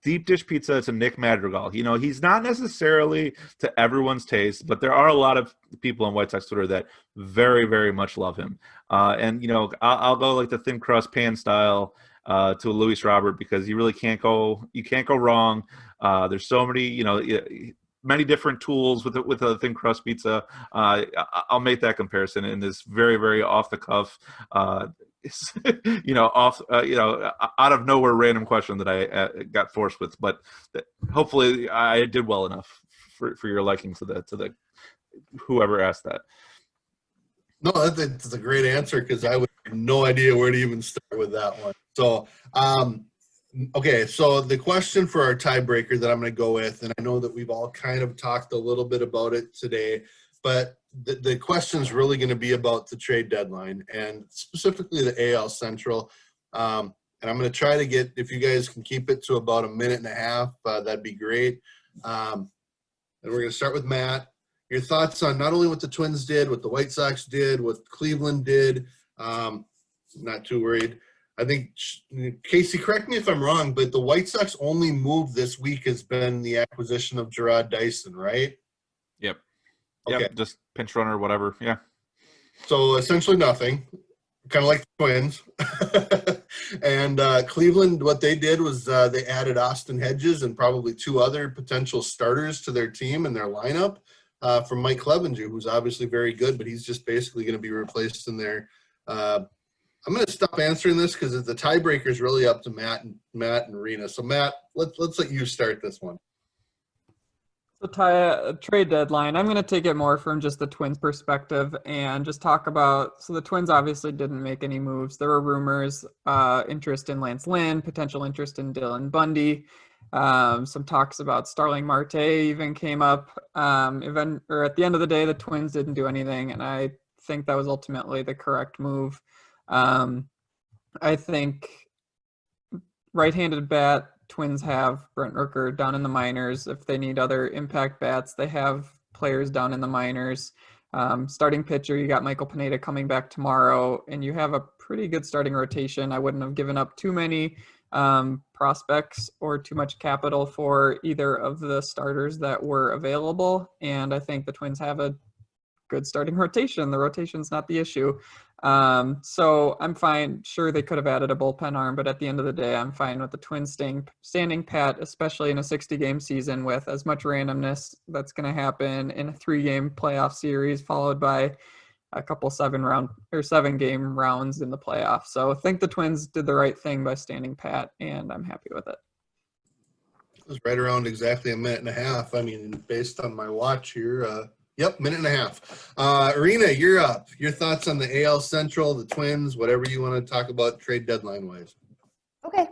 [SPEAKER 2] deep dish pizza to Nick Madrigal. He's not necessarily to everyone's taste, but there are a lot of people on White Sox Twitter that very, very much love him. And I'll go like the thin crust pan style to Luis Robert, because you really can't go wrong. There's so many different tools with a thin crust pizza. I'll make that comparison in this very, very off the cuff, out of nowhere random question that I got forced with, but hopefully I did well enough for your liking to the whoever asked that.
[SPEAKER 1] No, that's a great answer, because I would have no idea where to even start with that one. So, okay, so the question for our tiebreaker that I'm going to go with, and I know that we've all kind of talked a little bit about it today, but the question is really going to be about the trade deadline, and specifically the AL Central. And I'm going to try to get, if you guys can keep it to about a minute and a half, that'd be great. And we're going to start with Matt. Your thoughts on not only what the Twins did, what the White Sox did, what Cleveland did. Not too worried. I think, Casey, correct me if I'm wrong, but the White Sox only move this week has been the acquisition of Gerard Dyson, right?
[SPEAKER 2] Yep.
[SPEAKER 1] Okay.
[SPEAKER 2] Yep, just pinch runner, whatever. Yeah.
[SPEAKER 1] So essentially nothing, kind of like the Twins. And Cleveland, what they did was they added Austin Hedges and probably two other potential starters to their team and their lineup from Mike Clevenger, who's obviously very good, but he's just basically going to be replaced in there. I'm going to stop answering this because the tiebreaker is really up to Matt and Rena. So Matt, let's let you start this one.
[SPEAKER 3] So trade deadline, I'm going to take it more from just the Twins perspective and just talk about, so the Twins obviously didn't make any moves. There were rumors, interest in Lance Lynn, potential interest in Dylan Bundy. Some talks about Starling Marte even came up. At the end of the day, the Twins didn't do anything, and I think that was ultimately the correct move. I think right-handed bat, Twins have Brent Rooker down in the minors. If they need other impact bats, they have players down in the minors. Starting pitcher, you got Michael Pineda coming back tomorrow, and you have a pretty good starting rotation. I wouldn't have given up too many prospects or too much capital for either of the starters that were available, and I think the Twins have a good starting rotation. The rotation's not the issue. So I'm fine. Sure, they could have added a bullpen arm, but at the end of the day, I'm fine with the Twins standing pat, especially in a 60-game season with as much randomness that's going to happen in a 3-game playoff series, followed by a couple 7-game rounds in the playoffs. So I think the Twins did the right thing by standing pat, and I'm happy with it.
[SPEAKER 1] It was right around exactly a minute and a half. I mean, based on my watch here, yep, minute and a half. Rena, you're up. Your thoughts on the AL Central, the Twins, whatever you want to talk about trade deadline-wise.
[SPEAKER 4] Okay.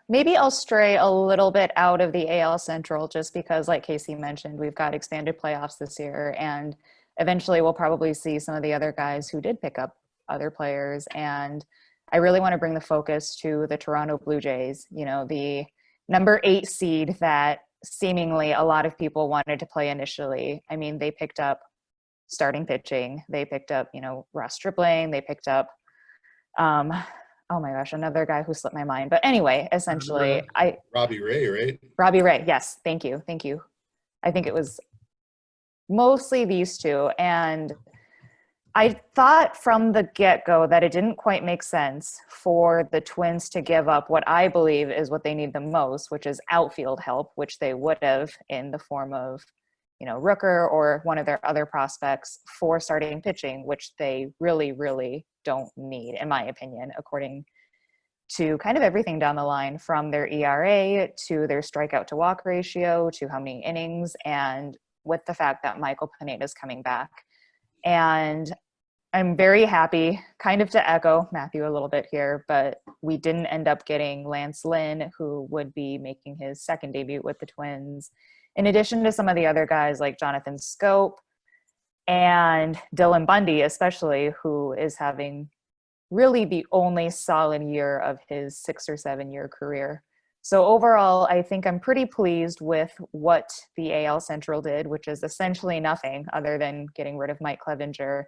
[SPEAKER 4] Maybe I'll stray a little bit out of the AL Central just because, like Casey mentioned, we've got expanded playoffs this year, and eventually we'll probably see some of the other guys who did pick up other players. And I really want to bring the focus to the Toronto Blue Jays, the number 8 seed that seemingly a lot of people wanted to play initially. I mean, they picked up starting pitching. They picked up, Ross Stripling. They picked up, oh my gosh, another guy who slipped my mind. But anyway, essentially,
[SPEAKER 1] Robbie Ray, right?
[SPEAKER 4] Robbie Ray, yes. Thank you. I think it was mostly these two. And I thought from the get-go that it didn't quite make sense for the Twins to give up what I believe is what they need the most, which is outfield help, which they would have in the form of, Rooker or one of their other prospects for starting pitching, which they really, really don't need, in my opinion, according to kind of everything down the line, from their ERA to their strikeout to walk ratio to how many innings, and with the fact that Michael Pineda is coming back. And I'm very happy, kind of to echo Matthew a little bit here, but we didn't end up getting Lance Lynn, who would be making his second debut with the Twins, in addition to some of the other guys like Jonathan Scope and Dylan Bundy, especially, who is having really the only solid year of his 6 or 7 year career. So overall, I think I'm pretty pleased with what the AL Central did, which is essentially nothing other than getting rid of Mike Clevinger.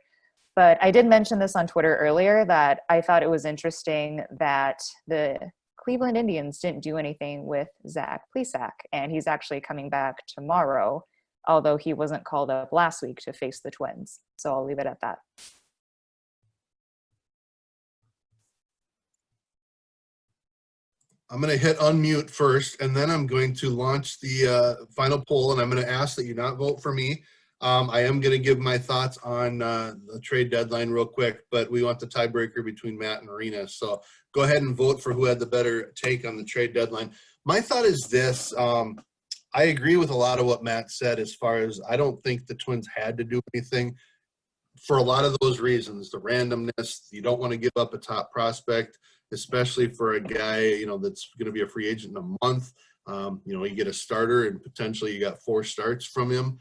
[SPEAKER 4] But I did mention this on Twitter earlier, that I thought it was interesting that the Cleveland Indians didn't do anything with Zach Plesac, and he's actually coming back tomorrow, although he wasn't called up last week to face the Twins. So I'll leave it at that.
[SPEAKER 1] I'm going to hit unmute first, and then I'm going to launch the final poll, and I'm going to ask that you not vote for me. I am going to give my thoughts on the trade deadline real quick, but we want the tiebreaker between Matt and Arena. So go ahead and vote for who had the better take on the trade deadline. My thought is this. I agree with a lot of what Matt said, as far as I don't think the Twins had to do anything for a lot of those reasons. The randomness, you don't want to give up a top prospect, especially for a guy, that's going to be a free agent in a month. You get a starter and potentially you got 4 starts from him.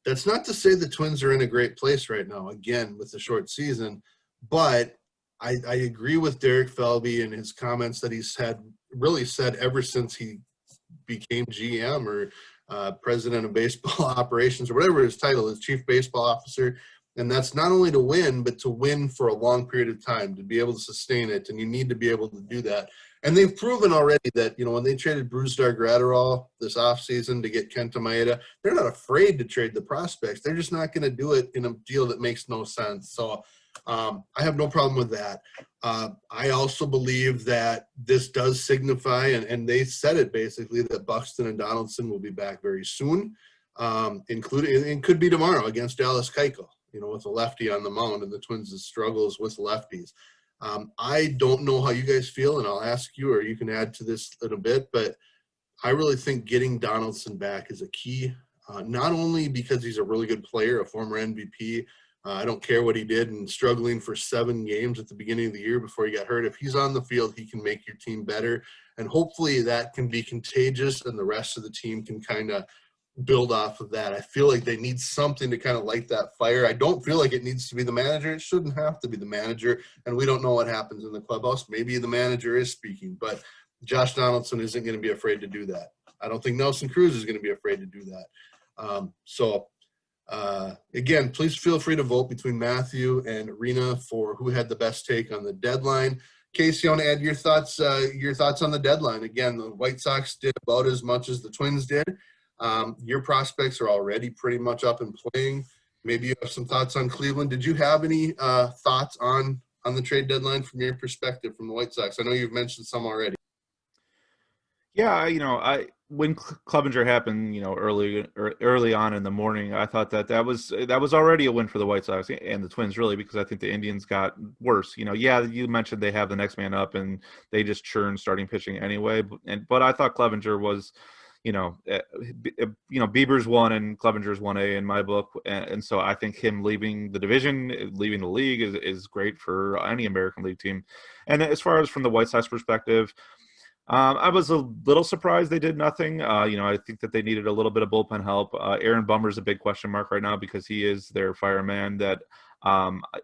[SPEAKER 1] That's not to say the Twins are in a great place right now, again, with the short season, but I agree with Derek Felby and his comments that he's really said ever since he became GM or president of baseball operations, or whatever his title is, chief baseball officer. And that's not only to win, but to win for a long period of time, to be able to sustain it. And you need to be able to do that. And they've proven already that, when they traded Brusdar Graterol this offseason to get Kenta Maeda, they're not afraid to trade the prospects. They're just not going to do it in a deal that makes no sense. So I have no problem with that. I also believe that this does signify, and they said it basically, that Buxton and Donaldson will be back very soon, including, and could be tomorrow against Dallas Keuchel, with a lefty on the mound and the Twins' struggles with lefties. I don't know how you guys feel, and I'll ask you, or you can add to this in a bit, but I really think getting Donaldson back is a key, not only because he's a really good player, a former MVP. I don't care what he did and struggling for 7 games at the beginning of the year before he got hurt. If he's on the field, he can make your team better, and hopefully that can be contagious and the rest of the team can kind of build off of that. I feel like they need something to kind of light that fire. I don't feel like it needs to be the manager. It shouldn't have to be the manager, and we don't know what happens in the clubhouse. Maybe the manager is speaking, but Josh Donaldson isn't going to be afraid to do that. I don't think Nelson Cruz is going to be afraid to do that. Again, please feel free to vote between Matthew and Arena for who had the best take on the deadline. Casey, you want to add your thoughts on the deadline? Again, the White Sox did about as much as the Twins did. Your prospects are already pretty much up and playing. Maybe you have some thoughts on Cleveland. Did you have any thoughts on the trade deadline from your perspective from the White Sox? I know you've mentioned some already.
[SPEAKER 2] Yeah, when Clevinger happened, early on in the morning, I thought that was already a win for the White Sox and the Twins, really, because I think the Indians got worse. You mentioned they have the next man up and they just churn starting pitching anyway. But I thought Clevinger was, Bieber's 1 and Clevinger's 1A in my book, and so I think him leaving the division, leaving the league is great for any American League team. And as far as from the White Sox perspective, I was a little surprised they did nothing. I think that they needed a little bit of bullpen help. Aaron Bummer's a big question mark right now because he is their fireman that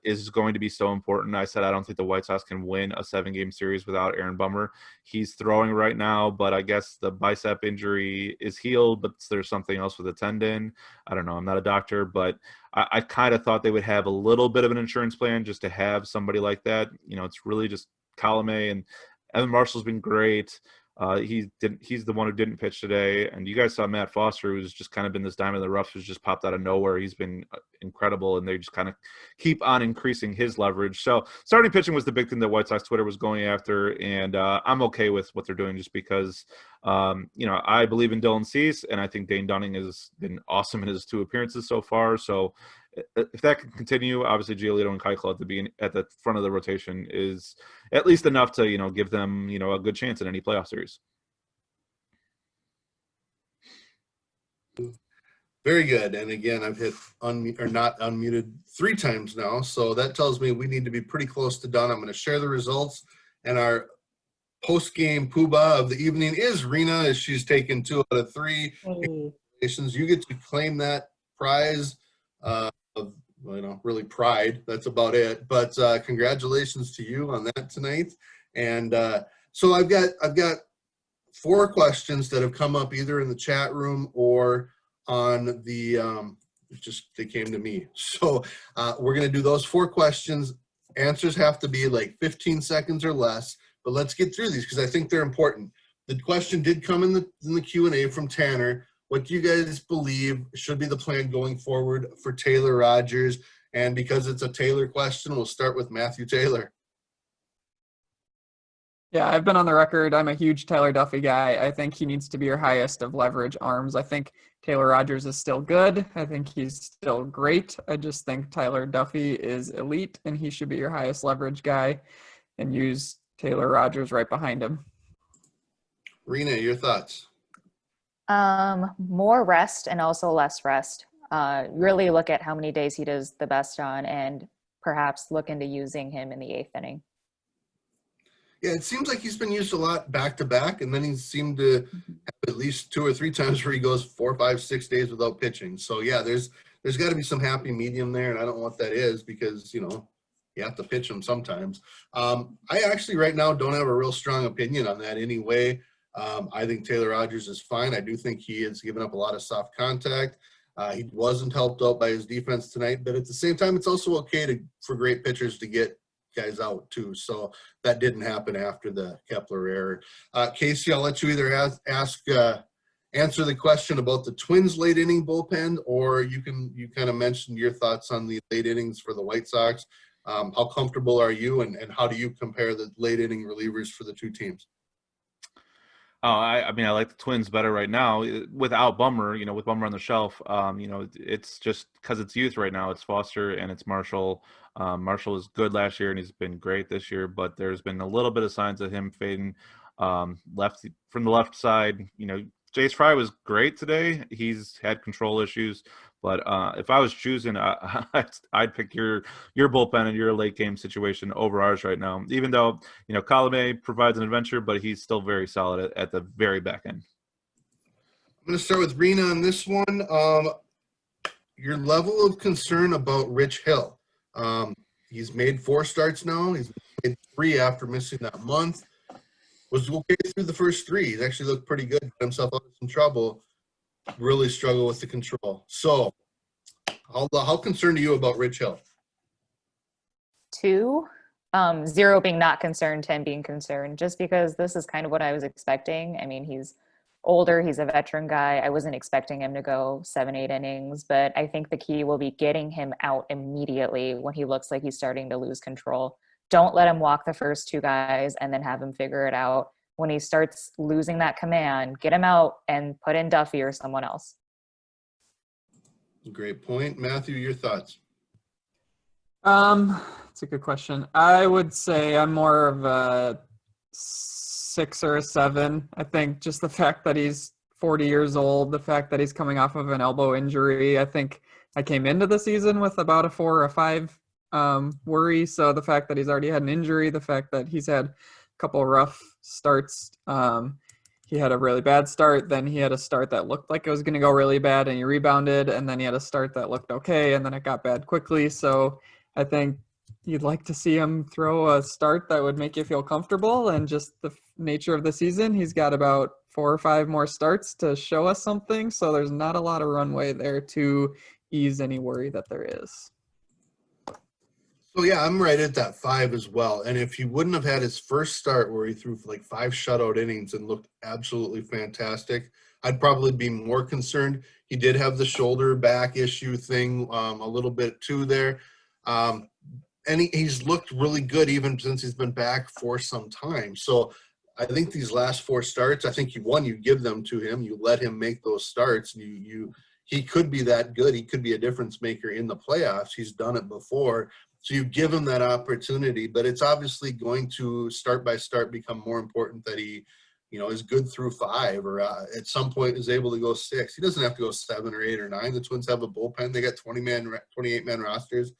[SPEAKER 2] is going to be so important. I said I don't think the White Sox can win a 7-game series without Aaron Bummer. He's throwing right now, but I guess the bicep injury is healed, but there's something else with the tendon. I don't know. I'm not a doctor, but I kind of thought they would have a little bit of an insurance plan just to have somebody like that. It's really just Colomé, and Evan Marshall's been great. He's the one who didn't pitch today. And you guys saw Matt Foster, who's just kind of been this diamond in the rough, who's just popped out of nowhere. He's been incredible, and they just kind of keep on increasing his leverage. So starting pitching was the big thing that White Sox Twitter was going after, and I'm okay with what they're doing just because, I believe in Dylan Cease, and I think Dane Dunning has been awesome in his 2 appearances so far. So if that can continue, obviously Giolito and Keuchel at the front of the rotation is at least enough to give them a good chance in any playoff series.
[SPEAKER 1] Very good. And again, I've hit unmute or not unmuted 3 times now. So that tells me we need to be pretty close to done. I'm going to share the results. And our post-game poobah of the evening is Rena, as she's taken 2 out of 3. Congratulations. You get to claim that prize of, really pride. That's about it. But congratulations to you on that tonight. And so I've got 4 questions that have come up either in the chat room or on the they came to me. So we're going to do those 4 questions. Answers have to be like 15 seconds or less, but let's get through these because I think they're important. The question did come in the Q&A from Tanner. What do you guys believe should be the plan going forward for Taylor Rogers? And because it's a Taylor question, we'll start with Matthew Taylor.
[SPEAKER 3] Yeah, I've been on the record. I'm a huge Tyler Duffy guy. I think he needs to be your highest of leverage arms. I think Taylor Rogers is still good. I think he's still great. I just think Tyler Duffy is elite, and he should be your highest leverage guy, and use Taylor Rogers right behind him.
[SPEAKER 1] Rena, your thoughts?
[SPEAKER 4] More rest and also less rest. Really look at how many days he does the best on, and perhaps look into using him in the 8th inning.
[SPEAKER 1] Yeah, it seems like he's been used a lot back-to-back, and then he seemed to have at least 2 or 3 times where he goes 4, 5, 6 days without pitching. So, yeah, there's got to be some happy medium there, and I don't know what that is because, you have to pitch him sometimes. I actually right now don't have a real strong opinion on that anyway. I think Taylor Rogers is fine. I do think he has given up a lot of soft contact. He wasn't helped out by his defense tonight, but at the same time, it's also okay for great pitchers to get guys out too. So that didn't happen after the Kepler error. Casey, I'll let you either answer the question about the Twins late inning bullpen, or you kind of mentioned your thoughts on the late innings for the White Sox. How comfortable are you, and how do you compare the late inning relievers for the 2 teams?
[SPEAKER 2] Oh, I mean, I like the Twins better right now without Bummer, with Bummer on the shelf. It's just because it's youth right now. It's Foster and it's Marshall. Marshall was good last year and he's been great this year, but there's been a little bit of signs of him fading left from the left side. Jace Fry was great today. He's had control issues, but if I was choosing, I'd pick your bullpen and your late game situation over ours right now. Even though Colomé provides an adventure, but he's still very solid at the very back end.
[SPEAKER 1] I'm going to start with Rena on this one. Your level of concern about Rich Hill. He's made 4 starts now. He's made 3 after missing that month. Was okay through the first 3. He's actually looked pretty good. Got himself out of some trouble. Really struggle with the control. So, how concerned are you about Rich Hill?
[SPEAKER 4] 2. 0 being not concerned, 10 being concerned. Just because this is kind of what I was expecting. I mean, he's older. He's a veteran guy. I wasn't expecting him to go 7, 8 innings, but I think the key will be getting him out immediately when he looks like he's starting to lose control. Don't let him walk the first 2 guys and then have him figure it out. When he starts losing that command, get him out and put in Duffy or someone else.
[SPEAKER 1] Great point. Matthew, your thoughts?
[SPEAKER 3] It's a good question. I would say I'm more of a 6 or a 7. I think just the fact that he's 40 years old, the fact that he's coming off of an elbow injury. I think I came into the season with about a 4 or a 5 worry. So the fact that he's already had an injury, the fact that he's had a couple of rough starts. He had a really bad start, then he had a start that looked like it was going to go really bad and he rebounded, and then he had a start that looked okay and then it got bad quickly. So I think you'd like to see him throw a start that would make you feel comfortable, and just the nature of the season, he's got about 4 or 5 more starts to show us something. So there's not a lot of runway there to ease any worry that there is.
[SPEAKER 1] So, yeah, I'm right at that 5 as well. And if he wouldn't have had his first start where he threw for like 5 shutout innings and looked absolutely fantastic, I'd probably be more concerned. He did have the shoulder back issue thing a little bit too there. And he's looked really good even since he's been back for some time. So I think these last 4 starts, I think you give them to him. You let him make those starts. You he could be that good. He could be a difference maker in the playoffs. He's done it before. So you give him that opportunity, but it's obviously going to start by start become more important that he, is good through 5 or at some point is able to go 6. He doesn't have to go 7 or 8 or 9. The Twins have a bullpen. They got 28-man rosters.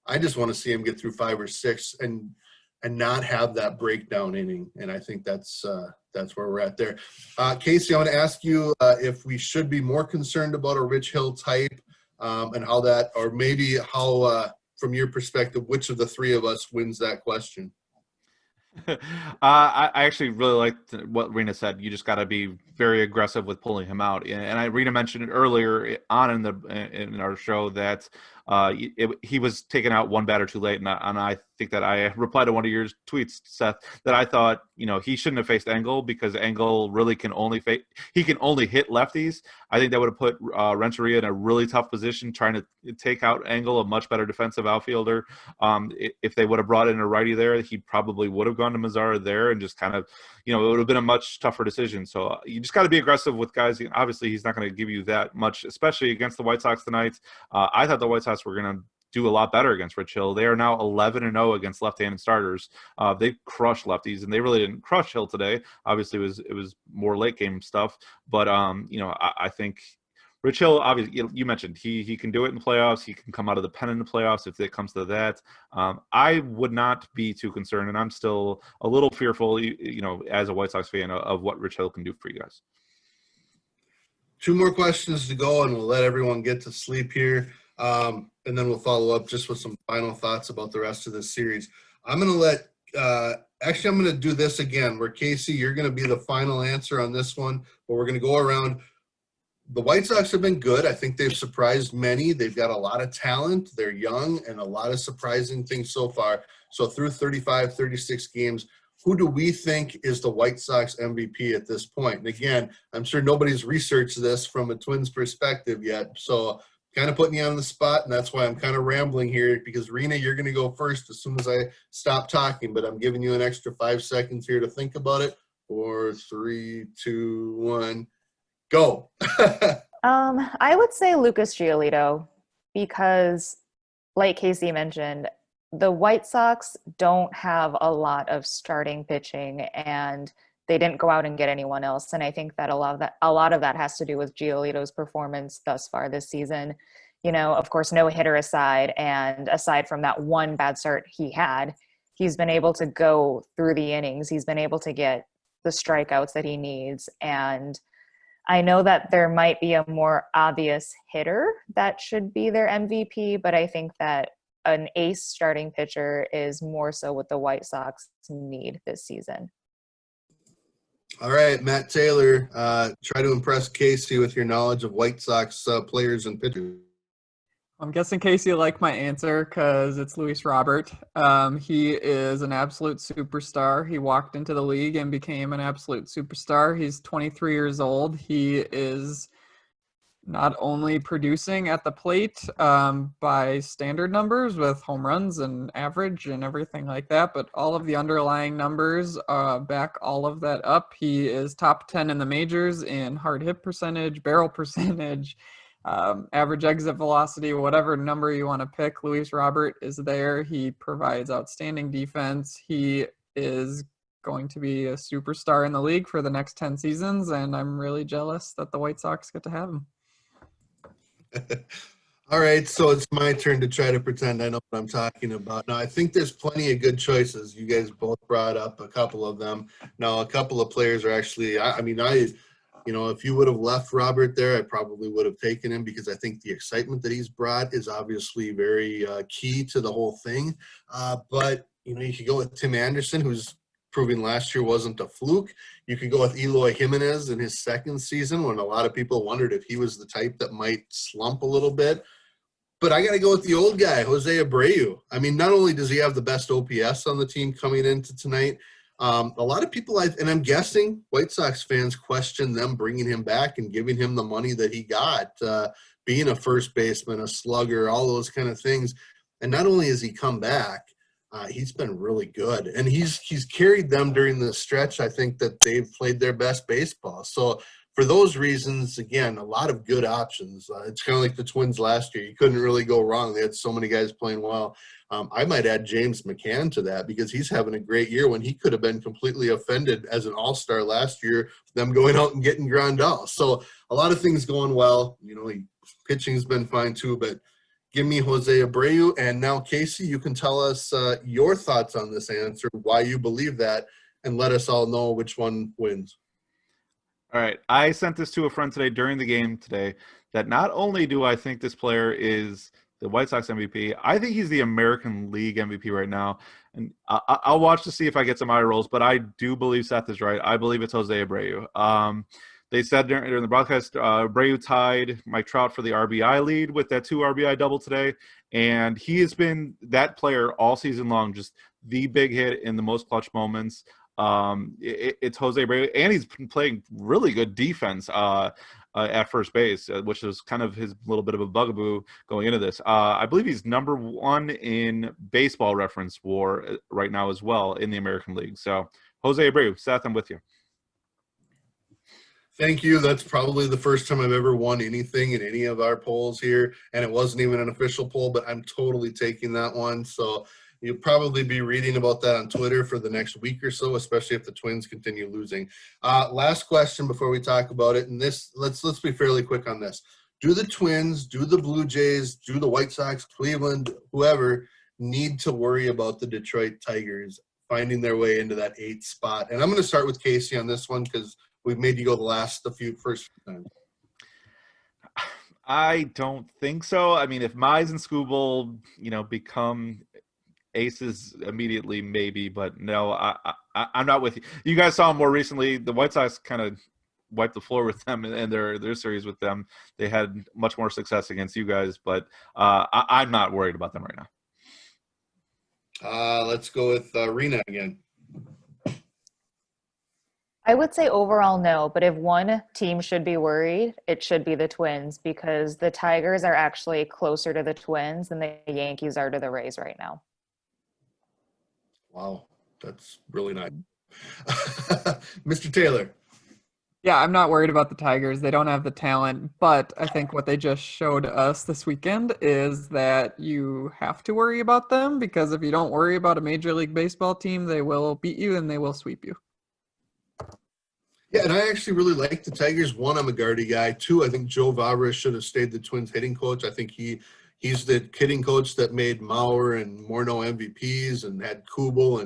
[SPEAKER 1] I just want to see him get through 5 or 6 and not have that breakdown inning. And I think that's where we're at there. Casey, I want to ask you if we should be more concerned about a Rich Hill type and how that, or maybe how, from your perspective, which of the 3 of us wins that question?
[SPEAKER 2] I actually really liked what Rena said. You just got to be very aggressive with pulling him out. And Rena mentioned it earlier on in our show that he was taken out one batter too late, and I think that I replied to one of your tweets, Seth, that I thought he shouldn't have faced Engel because Engel really can only hit lefties. I think that would have put Renteria in a really tough position trying to take out Engel, a much better defensive outfielder. If they would have brought in a righty there, he probably would have gone to Mazzara there and just kind of, it would have been a much tougher decision. So you just got to be aggressive with guys. Obviously, he's not going to give you that much, especially against the White Sox tonight. I thought the White Sox were going to do a lot better against Rich Hill. They are now 11-0 against left-handed starters. They crushed lefties, and they really didn't crush Hill today. Obviously, it was more late game stuff, but I think Rich Hill, obviously, you mentioned he can do it in the playoffs. He can come out of the pen in the playoffs if it comes to that. I would not be too concerned, and I'm still a little fearful, as a White Sox fan, of what Rich Hill can do for you guys.
[SPEAKER 1] 2 more questions to go, and we'll let everyone get to sleep here. And then we'll follow up just with some final thoughts about the rest of this series. I'm going to I'm going to do this again where Casey, you're going to be the final answer on this one, but we're going to go around. The White Sox have been good. I think they've surprised many. They've got a lot of talent. They're young and a lot of surprising things so far. So through 35, 36 games, who do we think is the White Sox MVP at this point? And again, I'm sure nobody's researched this from a Twins perspective yet. So kind of putting you on the spot, and that's why I'm kind of rambling here because, Rena, you're going to go first as soon as I stop talking, but I'm giving you an extra 5 seconds here to think about it. 4, 3, 2, 1, go.
[SPEAKER 4] I would say Lucas Giolito because, like Casey mentioned, the White Sox don't have a lot of starting pitching, and they didn't go out and get anyone else. And I think that a lot of that has to do with Giolito's performance thus far this season. Of course, no hitter aside, and aside from that one bad start he had, he's been able to go through the innings. He's been able to get the strikeouts that he needs. And I know that there might be a more obvious hitter that should be their MVP, but I think that an ace starting pitcher is more so what the White Sox need this season.
[SPEAKER 1] All right, Matt Taylor, try to impress Casey with your knowledge of White Sox players and pitchers.
[SPEAKER 3] I'm guessing Casey liked my answer because it's Luis Robert. He is an absolute superstar. He walked into the league and became an absolute superstar. He's 23 years old. He is not only producing at the plate by standard numbers with home runs and average and everything like that, but all of the underlying numbers back all of that up. He is top 10 in the majors in hard hit percentage, barrel percentage, average exit velocity, whatever number you want to pick. Luis Robert is there. He provides outstanding defense. He is going to be a superstar in the league for the next 10 seasons, and I'm really jealous that the White Sox get to have him.
[SPEAKER 1] All right, so it's my turn to try to pretend I know what I'm talking about. Now, I think there's plenty of good choices. You guys both brought up a couple of them. Now, a couple of players are actually, if you would have left Robert there, I probably would have taken him because I think the excitement that he's brought is obviously very key to the whole thing. But, you could go with Tim Anderson, who's proving last year wasn't a fluke. You could go with Eloy Jimenez in his second season when a lot of people wondered if he was the type that might slump a little bit. But I got to go with the old guy, Jose Abreu. I mean, not only does he have the best OPS on the team coming into tonight, a lot of people, and I'm guessing White Sox fans question them bringing him back and giving him the money that he got, being a first baseman, a slugger, all those kind of things. And not only has he come back, he's been really good, and he's carried them during the stretch. I think that they've played their best baseball. So for those reasons, again, a lot of good options. It's kind of like the Twins last year. You couldn't really go wrong. They had so many guys playing well. I might add James McCann to that because he's having a great year when he could have been completely offended as an all-star last year, them going out and getting Grandal. So a lot of things going well. You know, pitching's been fine too, but give me Jose Abreu. And now, Casey, you can tell us your thoughts on this answer, why you believe that, and let us all know which one wins.
[SPEAKER 2] All right. I sent this to a friend today during the game today that not only do I think this player is the White Sox MVP, I think he's the American League MVP right now. And I'll watch to see if I get some eye rolls, but I do believe Seth is right. I believe it's Jose Abreu. They said during the broadcast, Abreu tied Mike Trout for the RBI lead with that 2 RBI double today. And he has been that player all season long, just the big hit in the most clutch moments. It's Jose Abreu, and he's been playing really good defense at first base, which is kind of his little bit of a bugaboo going into this. I believe he's number 1 in baseball reference WAR right now as well in the American League. So Jose Abreu, Seth, I'm with you.
[SPEAKER 1] Thank you. That's probably the first time I've ever won anything in any of our polls here, and it wasn't even an official poll, but I'm totally taking that one. So you'll probably be reading about that on Twitter for the next week or so, especially if the Twins continue losing. Last question before we talk about it, and this let's be fairly quick on this. Do the Twins, do the Blue Jays, do the White Sox, Cleveland, whoever, need to worry about the Detroit Tigers finding their way into that 8th spot? And I'm going to start with Casey on this one because we've made you go the first few times.
[SPEAKER 2] I don't think so. I mean, if Mize and Skubal, become aces immediately, maybe, but no, I'm not with you. You guys saw them more recently. The White Sox kind of wiped the floor with them and their series with them. They had much more success against you guys, but I'm not worried about them right
[SPEAKER 1] now. Let's go with Rena again.
[SPEAKER 4] I would say overall no, but if one team should be worried, it should be the Twins because the Tigers are actually closer to the Twins than the Yankees are to the Rays right now.
[SPEAKER 1] Wow, that's really nice. Mr. Taylor.
[SPEAKER 3] Yeah, I'm not worried about the Tigers. They don't have the talent, but I think what they just showed us this weekend is that you have to worry about them because if you don't worry about a Major League Baseball team, they will beat you and they will sweep you.
[SPEAKER 1] Yeah, and I actually really like the Tigers. 1, I'm a Gardy guy. 2, I think Joe Vavra should have stayed the Twins hitting coach. I think he's the hitting coach that made Mauer and Morneau MVPs and had Kubel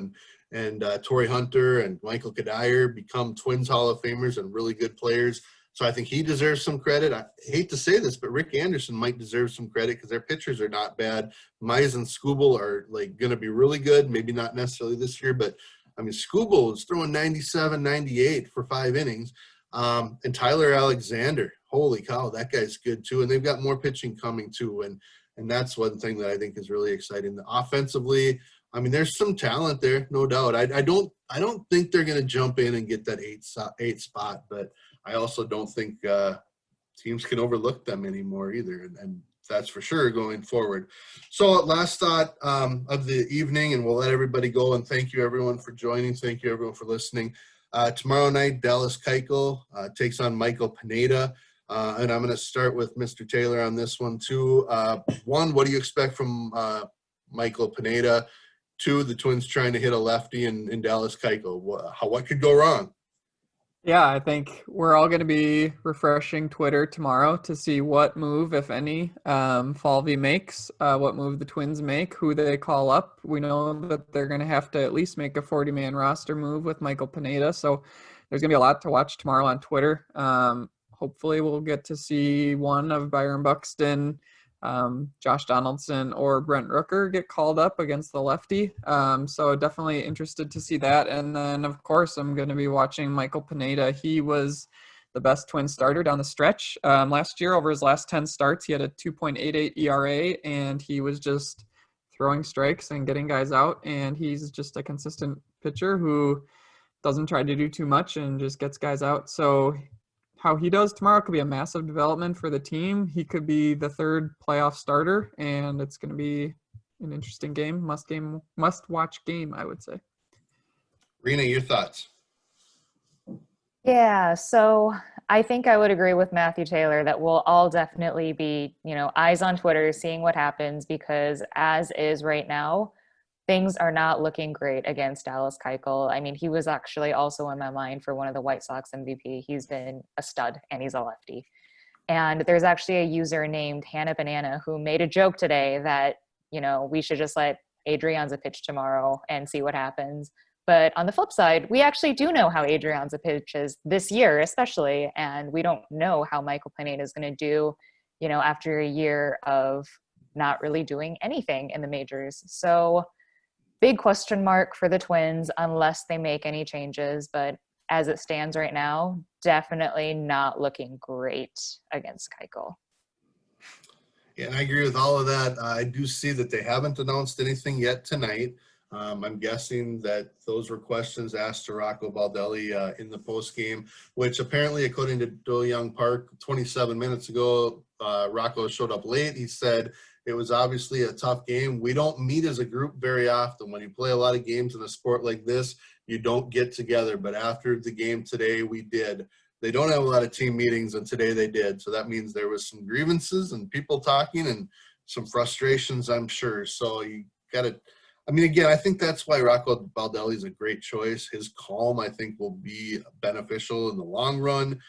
[SPEAKER 1] and Torrey Hunter and Michael Kadire become Twins Hall of Famers and really good players. So I think he deserves some credit. I hate to say this, but Rick Anderson might deserve some credit because their pitchers are not bad. Mize and Skubal are going to be really good. Maybe not necessarily this year, but I mean, Skubal is throwing 97, 98 for 5 innings. And Tyler Alexander, holy cow, that guy's good too. And they've got more pitching coming too. And that's one thing that I think is really exciting. Offensively, I mean, there's some talent there, no doubt. I don't think they're going to jump in and get that 8th spot, but I also don't think teams can overlook them anymore either. And that's for sure going forward. So last thought of the evening, and we'll let everybody go. And thank you, everyone, for joining. Thank you, everyone, for listening. Tomorrow night, Dallas Keuchel takes on Michael Pineda. And I'm going to start with Mr. Taylor on this one, too. 1, what do you expect from Michael Pineda? 2, the Twins trying to hit a lefty in Dallas Keuchel. What could go wrong?
[SPEAKER 3] Yeah, I think we're all going to be refreshing Twitter tomorrow to see what move, if any, Falvey makes, what move the Twins make, who they call up. We know that they're going to have to at least make a 40-man roster move with Michael Pineda, so there's going to be a lot to watch tomorrow on Twitter. Hopefully we'll get to see one of Byron Buxton, Josh Donaldson, or Brent Rooker get called up against the lefty. So definitely interested to see that. And then, of course, I'm going to be watching Michael Pineda. He was the best Twin starter down the stretch. Last year, over his last 10 starts, he had a 2.88 ERA, and he was just throwing strikes and getting guys out. And he's just a consistent pitcher who doesn't try to do too much and just gets guys out. So how he does tomorrow could be a massive development for the team. He could be the 3rd playoff starter, and it's going to be an interesting game, must watch game, I would say.
[SPEAKER 1] Rena, your thoughts?
[SPEAKER 4] Yeah, so I think I would agree with Matthew Taylor that we'll all definitely be, eyes on Twitter, seeing what happens, because as is right now, things are not looking great against Dallas Keuchel. I mean, he was actually also in my mind for one of the White Sox MVP. He's been a stud, and he's a lefty. And there's actually a user named Hannah Banana who made a joke today that, we should just let Adrianza pitch tomorrow and see what happens. But on the flip side, we actually do know how Adrianza pitches this year, especially, and we don't know how Michael Pineda is going to do, after a year of not really doing anything in the majors. So big question mark for the Twins unless they make any changes. But as it stands right now, definitely not looking great against Keuchel.
[SPEAKER 1] Yeah, and I agree with all of that. I do see that they haven't announced anything yet tonight. I'm guessing that those were questions asked to Rocco Baldelli in the post game, which apparently, according to Do Young Park, 27 minutes ago, Rocco showed up late. He said it was obviously a tough game. We don't meet as a group very often. When you play a lot of games in a sport like this, you don't get together. But after the game today, we did. They don't have a lot of team meetings, and today they did. So that means there was some grievances and people talking and some frustrations, I'm sure. So you got to – again, I think that's why Rocco Baldelli is a great choice. His calm, I think, will be beneficial in the long run.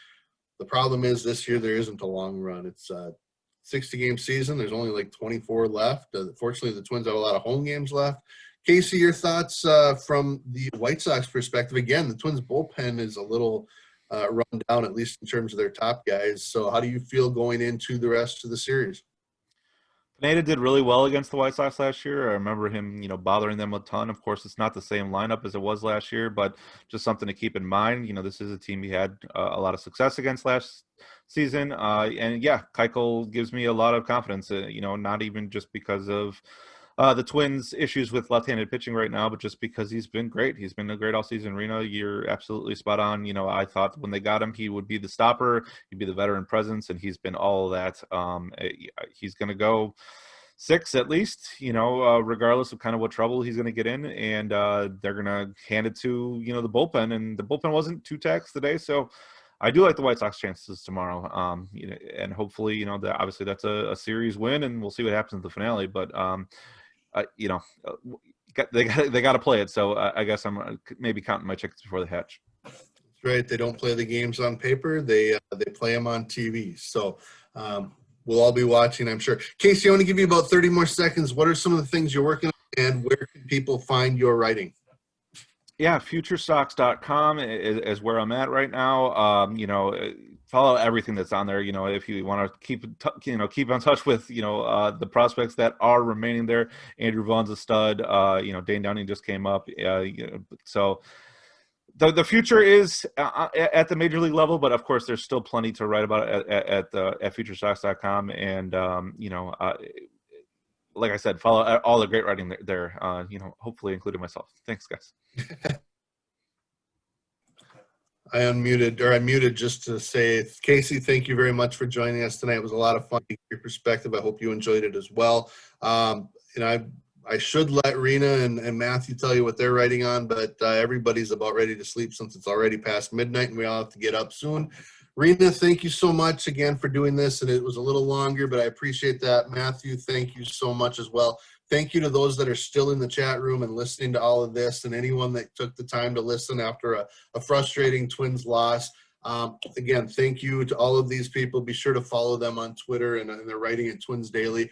[SPEAKER 1] The problem is this year there isn't a long run. It's a 60-game season. There's only like 24 left. Fortunately, the Twins have a lot of home games left. Casey, your thoughts from the White Sox perspective? Again, the Twins bullpen is a little run down, at least in terms of their top guys. So how do you feel going into the rest of the series?
[SPEAKER 2] Pineda did really well against the White Sox last year. I remember him, bothering them a ton. Of course, it's not the same lineup as it was last year, but just something to keep in mind. This is a team he had a lot of success against last season. And yeah, Keuchel gives me a lot of confidence, not even just because of the Twins' issues with left-handed pitching right now, but just because he's been great. He's been great all season. Rena, you're absolutely spot on. I thought when they got him, he would be the stopper. He'd be the veteran presence, and he's been all of that. He's going to go 6 at least, regardless of kind of what trouble he's going to get in. And they're going to hand it to, the bullpen. And the bullpen wasn't too taxed today, so I do like the White Sox chances tomorrow. And hopefully, obviously that's a series win, and we'll see what happens in the finale. But they got to play it. So I guess I'm maybe counting my chickens before they hatch.
[SPEAKER 1] That's right. They don't play the games on paper. They play them on TV. So we'll all be watching, I'm sure. Casey, I want to give you about 30 more seconds. What are some of the things you're working on, and where can people find your writing?
[SPEAKER 2] Yeah, futuresox.com is where I'm at right now. Follow everything that's on there. If you want to keep in touch with, the prospects that are remaining there. Andrew Vaughn's a stud. Dane Downing just came up. So the future is at the major league level, but of course there's still plenty to write about at futuresox.com. And, like I said, follow all the great writing there, hopefully including myself. Thanks, guys.
[SPEAKER 1] I muted just to say, Casey, thank you very much for joining us tonight. It was a lot of fun to get your perspective. I hope you enjoyed it as well. I should let Rena and Matthew tell you what they're writing on, but everybody's about ready to sleep since it's already past midnight and we all have to get up soon. Rena, thank you so much again for doing this, and it was a little longer, but I appreciate that. Matthew, thank you so much as well. Thank you to those that are still in the chat room and listening to all of this, and anyone that took the time to listen after a frustrating Twins loss. Again, thank you to all of these people. Be sure to follow them on Twitter, and they're writing at Twins Daily.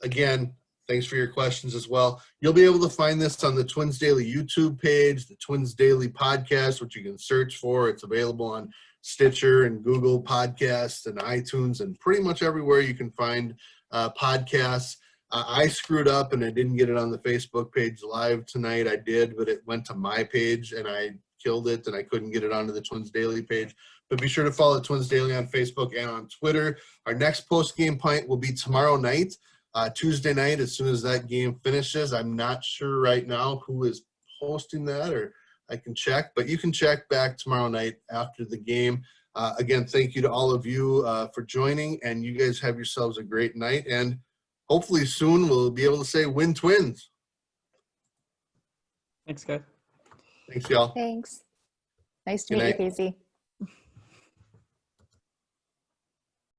[SPEAKER 1] Again, thanks for your questions as well. You'll be able to find this on the Twins Daily YouTube page, the Twins Daily podcast, which you can search for. It's available on Stitcher and Google Podcasts and iTunes and pretty much everywhere you can find podcasts. I screwed up and I didn't get it on the Facebook page live tonight. I did, but it went to my page and I killed it and I couldn't get it onto the Twins Daily page. But be sure to follow Twins Daily on Facebook and on Twitter. Our next post-game pint will be tomorrow night, Tuesday night, as soon as that game finishes. I'm not sure right now who is hosting that, or I can check, but you can check back tomorrow night after the game. Again, thank you to all of you for joining, and you guys have yourselves a great night, and hopefully soon we'll be able to say win Twins.
[SPEAKER 3] Thanks, guys.
[SPEAKER 1] Thanks, y'all.
[SPEAKER 4] Thanks. Nice to meet you, Casey.